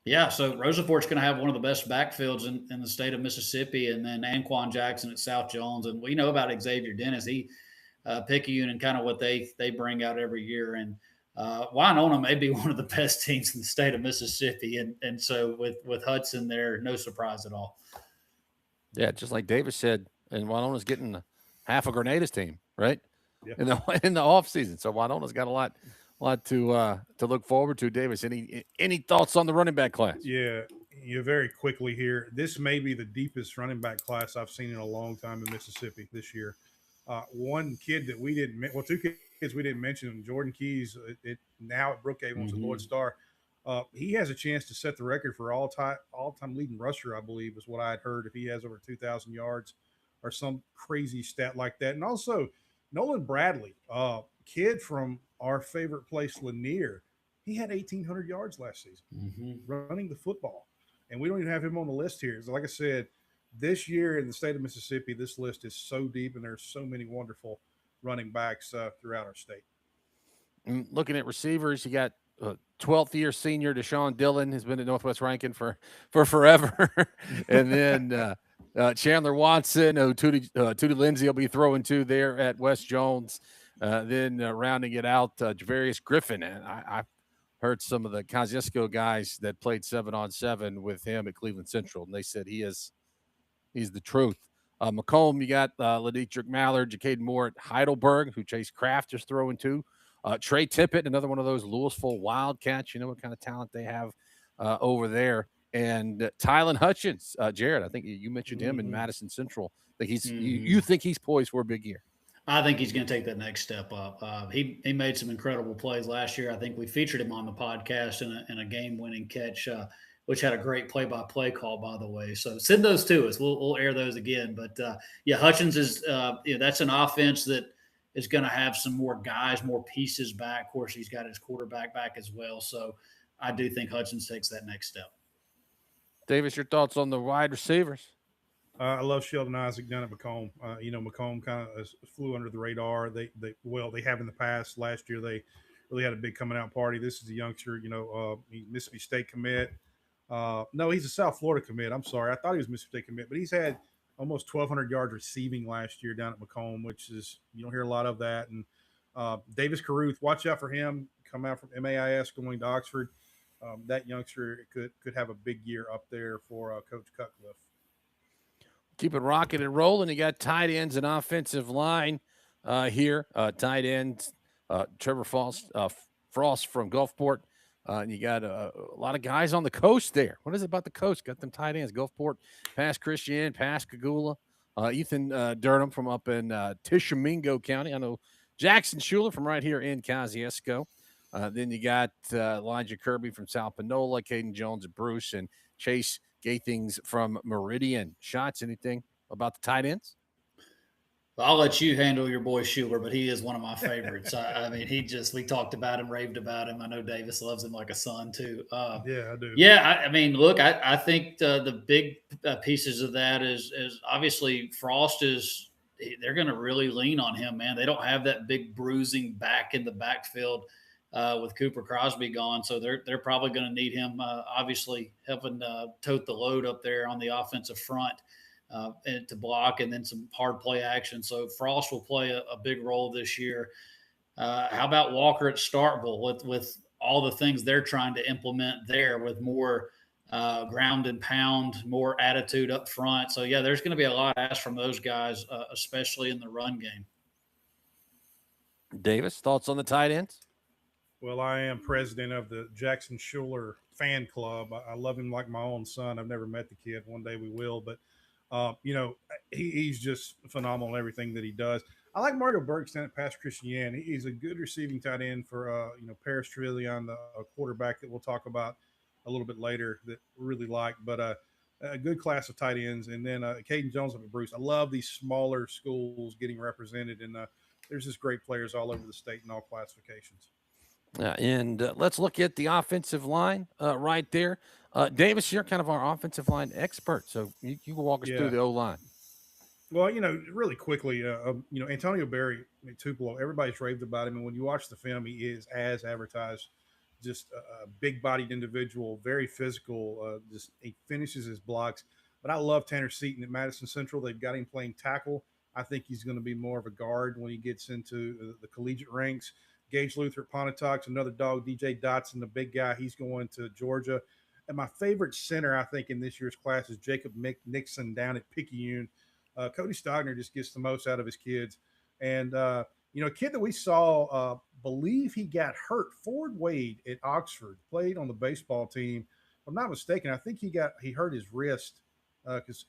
Speaker 2: Yeah, so Rosafort's going to have one of the best backfields in the state of Mississippi, and then Anquan Jackson at South Jones. And we know about Xavier Dennis. He Picayune and kind of what they bring out every year. And Winona may be one of the best teams in the state of Mississippi. And so with Hudson there, no surprise at all.
Speaker 1: Yeah, just like Davis said, and Winona's getting half a Grenada's team, right?
Speaker 3: Yeah.
Speaker 1: In the off season. So Winona's got a lot to look forward to. Davis, any thoughts on the running back class?
Speaker 3: Yeah, very quickly here. This may be the deepest running back class I've seen in a long time in Mississippi this year. One kid that two kids we didn't mention, Jordan Keys, now at Brookhaven, was a Lord Star. He has a chance to set the record for all-time leading rusher, I believe, is what I had heard, if he has over 2,000 yards or some crazy stat like that. And also, Nolan Bradley, kid from our favorite place, Lanier, he had 1,800 yards last season running the football. And we don't even have him on the list here. So like I said, this year in the state of Mississippi, this list is so deep, and there's so many wonderful running backs throughout our state.
Speaker 1: And looking at receivers, you got 12th year senior Deshaun Dillon has been at Northwest Rankin for forever. And then Chandler Watson, Tootie Lindsay will be throwing to there at West Jones. Then rounding it out, Javarius Griffin. And I've heard some of the Kosciuszko guys that played 7-on-7 with him at Cleveland Central, and they said he's the truth. Macomb, you got Ladietrich Mallard, Jacaden Moore at Heidelberg, who Chase Kraft is throwing to. Trey Tippett, another one of those Louisville Wildcats. You know what kind of talent they have over there. And Tylen Hutchins, Jared, I think you mentioned him in Madison Central. I think you think he's poised for a big year.
Speaker 2: I think he's going to take that next step up. He made some incredible plays last year. I think we featured him on the podcast in a game-winning catch, which had a great play-by-play call, by the way. So send those to us. We'll air those again. But, Hutchins is that's an offense that is going to have some more guys, more pieces back. Of course, he's got his quarterback back as well. So I do think Hutchins takes that next step.
Speaker 1: Davis, your thoughts on the wide receivers?
Speaker 3: I love Sheldon Isaac down at Macomb. Macomb kind of flew under the radar. They have in the past. Last year, they really had a big coming out party. This is a youngster, he's Mississippi State commit. No, he's a South Florida commit. I'm sorry. I thought he was Mississippi State commit, but he's had almost 1,200 yards receiving last year down at Macomb, which is, you don't hear a lot of that. And Davis Caruth, watch out for him. Come out from MAIS going to Oxford. That youngster could have a big year up there for Coach Cutcliffe.
Speaker 1: Keep it rocking and rolling. You got tight ends and offensive line here. Tight ends, Trevor Frost from Gulfport. And you got a lot of guys on the coast there. What is it about the coast? Got them tight ends. Gulfport, past Christian, past Kagula. Ethan Durham from up in Tishomingo County. I know Jackson Schuler from right here in Kosciuszko. Then you got Elijah Kirby from South Panola, Caden Jones at Bruce, and Chase Gathings from Meridian. Shots, anything about the tight ends?
Speaker 2: I'll let you handle your boy Schuler, but he is one of my favorites. We talked about him, raved about him. I know Davis loves him like a son too.
Speaker 3: Yeah, I do.
Speaker 2: Yeah, look, I think the big pieces of that is obviously Frost they're going to really lean on him, man. They don't have that big bruising back in the backfield with Cooper Crosby gone. So they're probably going to need him, obviously helping tote the load up there on the offensive front and to block, and then some hard play action. So Frost will play a big role this year. How about Walker at Starkville with all the things they're trying to implement there with more ground and pound, more attitude up front. So, yeah, there's going to be a lot asked from those guys, especially in the run game.
Speaker 1: Davis, thoughts on the tight ends?
Speaker 3: Well, I am president of the Jackson Schuler fan club. I love him like my own son. I've never met the kid. One day we will. But, he's just phenomenal in everything that he does. I like Mario Burks down at Pass Christian Yan. He's a good receiving tight end for, Paris Trillion, the quarterback that we'll talk about a little bit later that we really like. But a good class of tight ends. And then Caden Jones up at Bruce. I love these smaller schools getting represented. And there's just great players all over the state in all classifications.
Speaker 1: And let's look at the offensive line right there. Davis, you're kind of our offensive line expert, so you can walk us through the O-line.
Speaker 3: Well, really quickly, Antonio Berry at Tupelo, everybody's raved about him. And when you watch the film, he is as advertised, just a big-bodied individual, very physical. Just he finishes his blocks. But I love Tanner Seaton at Madison Central. They've got him playing tackle. I think he's going to be more of a guard when he gets into the collegiate ranks. Gage Luther at Pontotoc, another dog, DJ Dotson, the big guy. He's going to Georgia. And my favorite center, I think, in this year's class is Jacob Nixon down at Picayune. Cody Stogner just gets the most out of his kids. And, a kid that we saw, believe he got hurt, Ford Wade at Oxford, played on the baseball team. If I'm not mistaken, I think he hurt his wrist because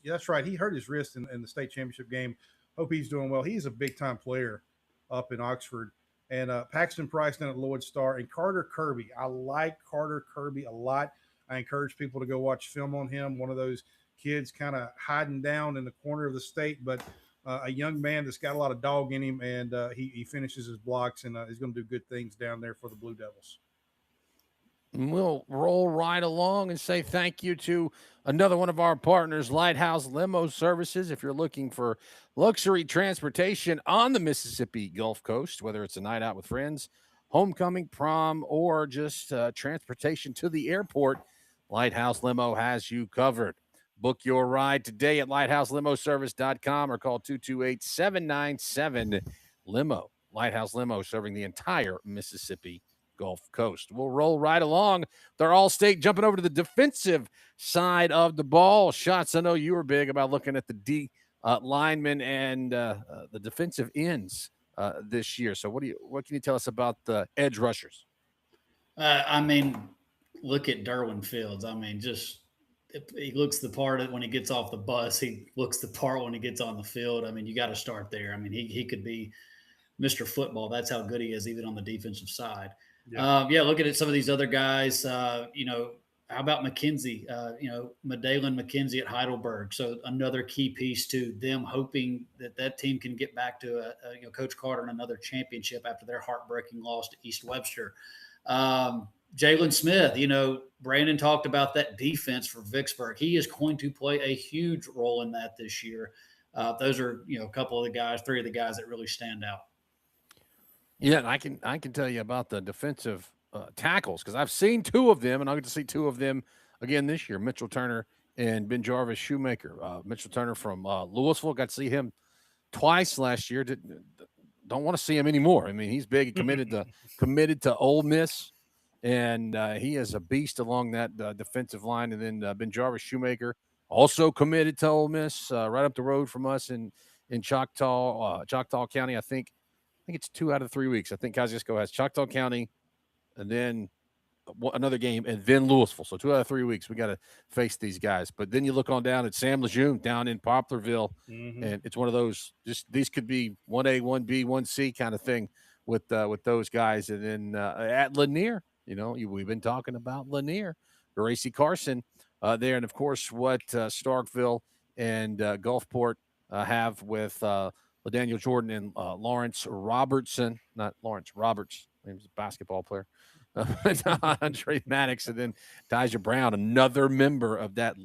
Speaker 3: that's right, he hurt his wrist in the state championship game. Hope he's doing well. He's a big-time player up in Oxford. And Paxton Price down at Lloyd Star, and Carter Kirby. I like Carter Kirby a lot. I encourage people to go watch film on him. One of those kids kind of hiding down in the corner of the state, but a young man that's got a lot of dog in him, and he finishes his blocks, and he's going to do good things down there for the Blue Devils.
Speaker 1: We'll roll right along and say thank you to another one of our partners, Lighthouse Limo Services. If you're looking for luxury transportation on the Mississippi Gulf Coast, whether it's a night out with friends, homecoming, prom, or just transportation to the airport, Lighthouse Limo has you covered. Book your ride today at lighthouselimoservice.com or call 228-797-LIMO. Lighthouse Limo, serving the entire Mississippi Gulf Coast. We'll roll right along. They're all state, jumping over to the defensive side of the ball. Shots, I know you were big about looking at the D linemen and the defensive ends this year. So what can you tell us about the edge rushers?
Speaker 2: Look at Derwin Fields. He looks the part when he gets off the bus. He looks the part when he gets on the field. You got to start there. He could be Mr. Football. That's how good he is, even on the defensive side. Looking at some of these other guys, how about McKenzie? Medalyn McKenzie at Heidelberg. So another key piece to them, hoping that team can get back to Coach Carter and another championship after their heartbreaking loss to East Webster. Jalen Smith, Brandon talked about that defense for Vicksburg. He is going to play a huge role in that this year. Those are, a couple of the guys, three of the guys that really stand out.
Speaker 1: Yeah, and I can tell you about the defensive tackles because I've seen two of them, and I'll get to see two of them again this year. Mitchell Turner and Ben Jarvis Shoemaker. Mitchell Turner from Louisville, got to see him twice last year. Don't want to see him anymore. He's big, committed to Ole Miss, and he is a beast along that defensive line. And then Ben Jarvis Shoemaker, also committed to Ole Miss, right up the road from us in Choctaw County. I think it's 2 out of 3 weeks. I think Kosciuszko has Choctaw County and then another game and then Louisville. So 2 out of 3 weeks, we got to face these guys. But then you look on down at Sam Lejeune down in Poplarville, and it's one of those, these could be 1A, 1B, 1C kind of thing with those guys. And then at Lanier, we've been talking about Lanier, Gracie Carson there. And, of course, what Starkville and Gulfport have with Daniel Jordan and Lawrence Robertson, not Lawrence Roberts, he was a basketball player, Andre Maddox, and then Tyja Brown, another member of that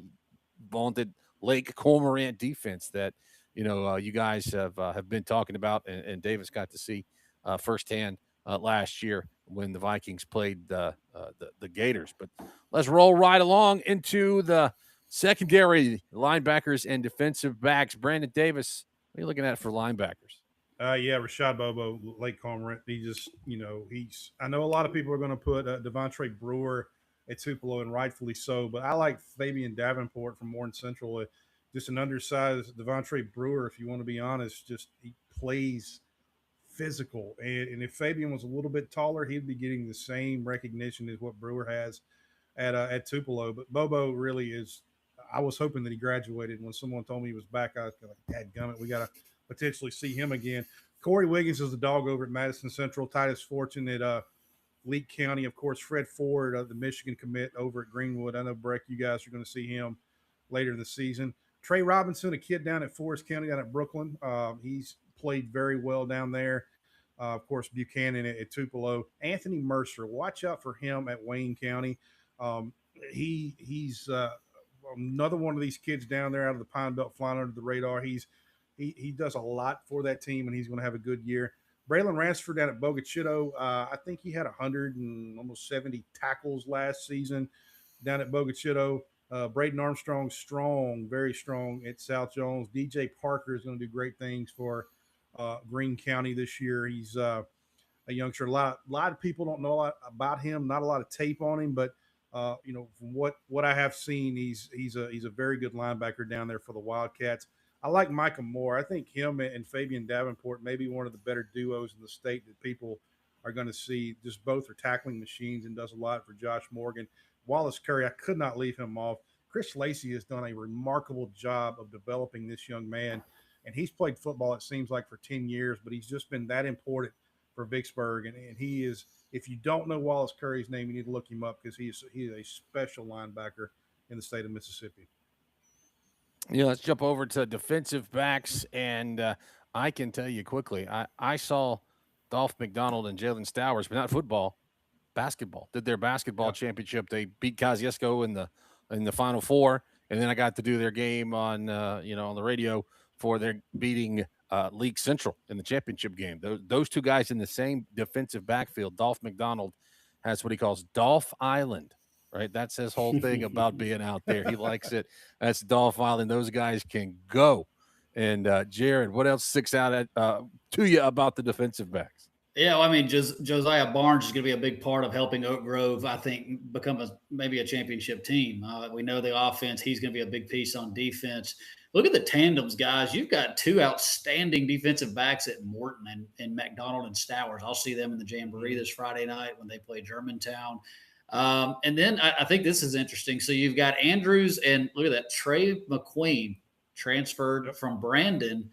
Speaker 1: vaunted Lake Cormorant defense that, you guys have been talking about, and Davis got to see firsthand last year when the Vikings played the Gators. But let's roll right along into the secondary linebackers and defensive backs. Brandon Davis, what are you looking at for linebackers?
Speaker 3: Yeah, Rashad Bobo, late cormorant. He just, I know a lot of people are going to put Devontae Brewer at Tupelo, and rightfully so, but I like Fabian Davenport from Warren Central. Just an undersized Devontae Brewer, if you want to be honest. Just he plays physical, and if Fabian was a little bit taller, he'd be getting the same recognition as what Brewer has at Tupelo. But Bobo really is. I was hoping that he graduated. When someone told me he was back, I was like, "Dadgummit, we got to potentially see him again." Corey Wiggins is the dog over at Madison Central. Titus Fortune at Leake County, of course. Fred Ford, the Michigan commit over at Greenwood. I know, Breck, you guys are going to see him later this season. Trey Robinson, a kid down at Forest County, down at Brooklyn. He's played very well down there. Of course, Buchanan at Tupelo. Anthony Mercer, watch out for him at Wayne County. He's another one of these kids down there out of the Pine Belt flying under the radar. He does a lot for that team, and he's going to have a good year. Braylon Ransford down at Bogachito, I think he had 100 and almost 70 tackles last season down at Bogachito. Braden Armstrong, very strong at South Jones. DJ Parker is going to do great things for Greene County this year. He's a youngster. A lot of people don't know a lot about him. Not a lot of tape on him, but from what I have seen, he's a very good linebacker down there for the Wildcats. I like Micah Moore. I think him and Fabian Davenport may be one of the better duos in the state that people are going to see. Just both are tackling machines and does a lot for Josh Morgan. Wallace Curry, I could not leave him off. Chris Lacey has done a remarkable job of developing this young man, and he's played football, it seems like, for 10 years, but he's just been that important for Vicksburg, and he is, if you don't know Wallace Curry's name, you need to look him up because he is a special linebacker in the state of Mississippi.
Speaker 1: Yeah, let's jump over to defensive backs, and I can tell you quickly, I saw Dolph McDonald and Jalen Stowers, but not football, basketball. Did their basketball championship. They beat Kosciuszko in the Final Four, and then I got to do their game on on the radio for their beating League Central in the championship game. Those two guys in the same defensive backfield. Dolph McDonald has what he calls Dolph Island. Right, that's his whole thing about being out there. He likes it. That's Dolph Island. Those guys can go. And Jared, what else sticks out to you about the defensive backs?
Speaker 2: Yeah, well, I mean, Josiah Barnes is going to be a big part of helping Oak Grove, I think, become maybe a championship team. We know the offense. He's going to be a big piece on defense. Look at the tandems, guys. You've got two outstanding defensive backs at Morton and McDonald and Stowers. I'll see them in the Jamboree this Friday night when they play Germantown. And then I think this is interesting. So you've got Andrews and look at that, Trey McQueen transferred from Brandon.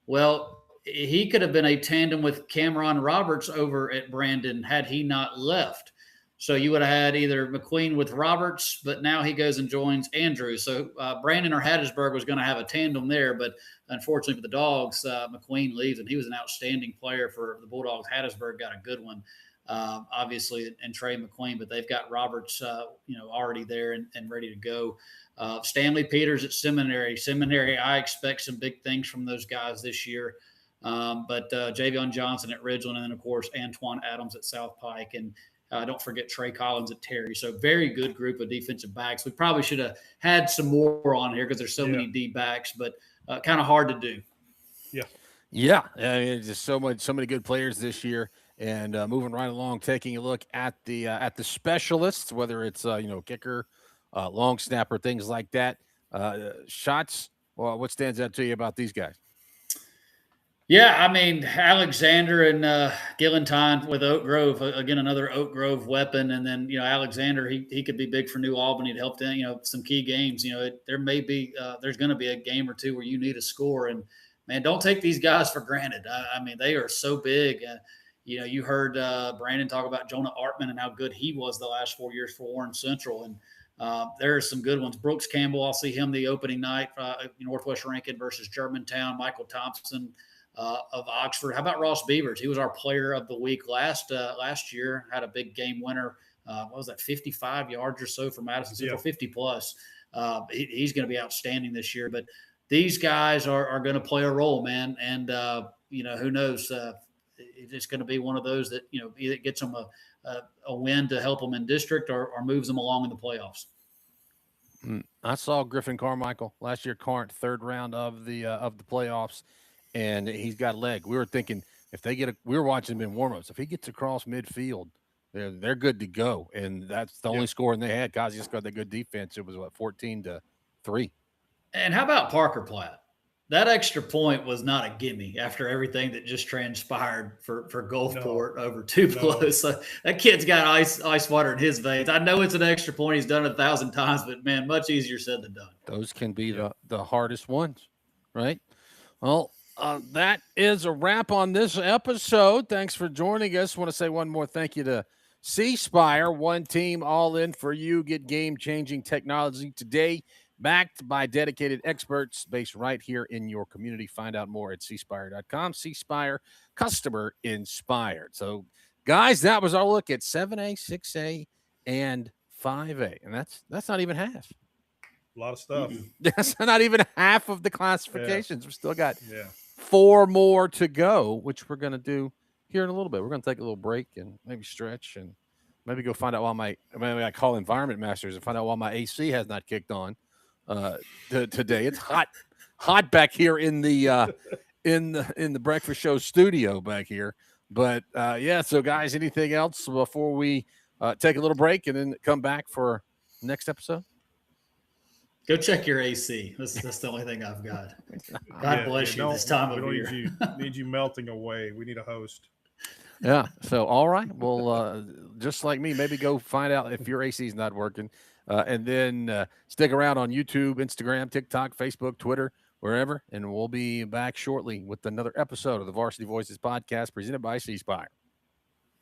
Speaker 2: Well, he could have been a tandem with Cameron Roberts over at Brandon had he not left. So you would have had either McQueen with Roberts, but now he goes and joins Andrews. So Brandon or Hattiesburg was going to have a tandem there, but unfortunately for the Dogs, McQueen leaves, and he was an outstanding player for the Bulldogs. Hattiesburg got a good one. Obviously, and Trey McQueen, but they've got Roberts, already there and ready to go. Stanley Peters at Seminary. I expect some big things from those guys this year. But Javion Johnson at Ridgeland, and then, of course, Antoine Adams at South Pike. And don't forget Trey Collins at Terry. So very good group of defensive backs. We probably should have had some more on here because there's so many D backs, but kind of hard to do.
Speaker 1: Yeah. I mean, just so many good players this year. And moving right along, taking a look at the specialists, whether it's kicker, long snapper, things like that. Shots. Well, what stands out to you about these guys?
Speaker 2: Yeah, I mean, Alexander and Gillentine with Oak Grove, again, another Oak Grove weapon. And then, Alexander, he could be big for New Albany to help them, some key games. There may be, there's going to be a game or two where you need a score. And, man, don't take these guys for granted. I mean, they are so big. You heard Brandon talk about Jonah Artman and how good he was the last 4 years for Warren Central. And there are some good ones. Brooks Campbell, I'll see him the opening night, Northwest Rankin versus Germantown. Michael Thompson of Oxford. How about Ross Beavers? He was our player of the week last year, had a big game winner. What was that, 55 yards or so for Madison Central, 50 plus. He's going to be outstanding this year. But these guys are going to play a role, man. And, who knows? it's going to be one of those that, either gets them a win to help them in district or moves them along in the playoffs.
Speaker 1: I saw Griffin Carmichael last year, Carnt, third round of the playoffs, and he's got a leg. We were thinking if they we were watching him in warmups. If he gets across midfield, they're good to go. And that's the only scoring they had. Guys just got that good defense. It was 14-3.
Speaker 2: And how about Parker Platt? That extra point was not a gimme after everything that just transpired for Gulfport over Tupelo. No. So that kid's got ice water in his veins. I know it's an extra point. He's done it 1,000 times, but man, much easier said than done.
Speaker 1: Those can be the hardest ones, right? Well, that is a wrap on this episode. Thanks for joining us. I want to say one more thank you to C Spire, one team all in for you. Get game-changing technology today, backed by dedicated experts based right here in your community. Find out more at cspire.com. C Spire, customer inspired. So, guys, that was our look at 7A, 6A, and 5A, and that's not even half.
Speaker 3: A lot of stuff.
Speaker 1: That's not even half of the classifications.
Speaker 3: Yeah.
Speaker 1: We've still got 4 more to go, which we're going to do here in a little bit. We're going to take a little break and maybe stretch and maybe go find out why maybe I call Environment Masters and find out why my AC has not kicked on today. It's hot back here in the Breakfast Show studio back here. But so guys, anything else before we take a little break and then come back for next episode?
Speaker 2: Go check your AC. That's the only thing I've got. God bless you this time of year.
Speaker 3: Need you melting away. We need a host.
Speaker 1: Yeah. So, all right. Well, just like me, maybe go find out if your AC is not working. And then stick around on YouTube, Instagram, TikTok, Facebook, Twitter, wherever. And we'll be back shortly with another episode of the Varsity Voices podcast presented by C Spire.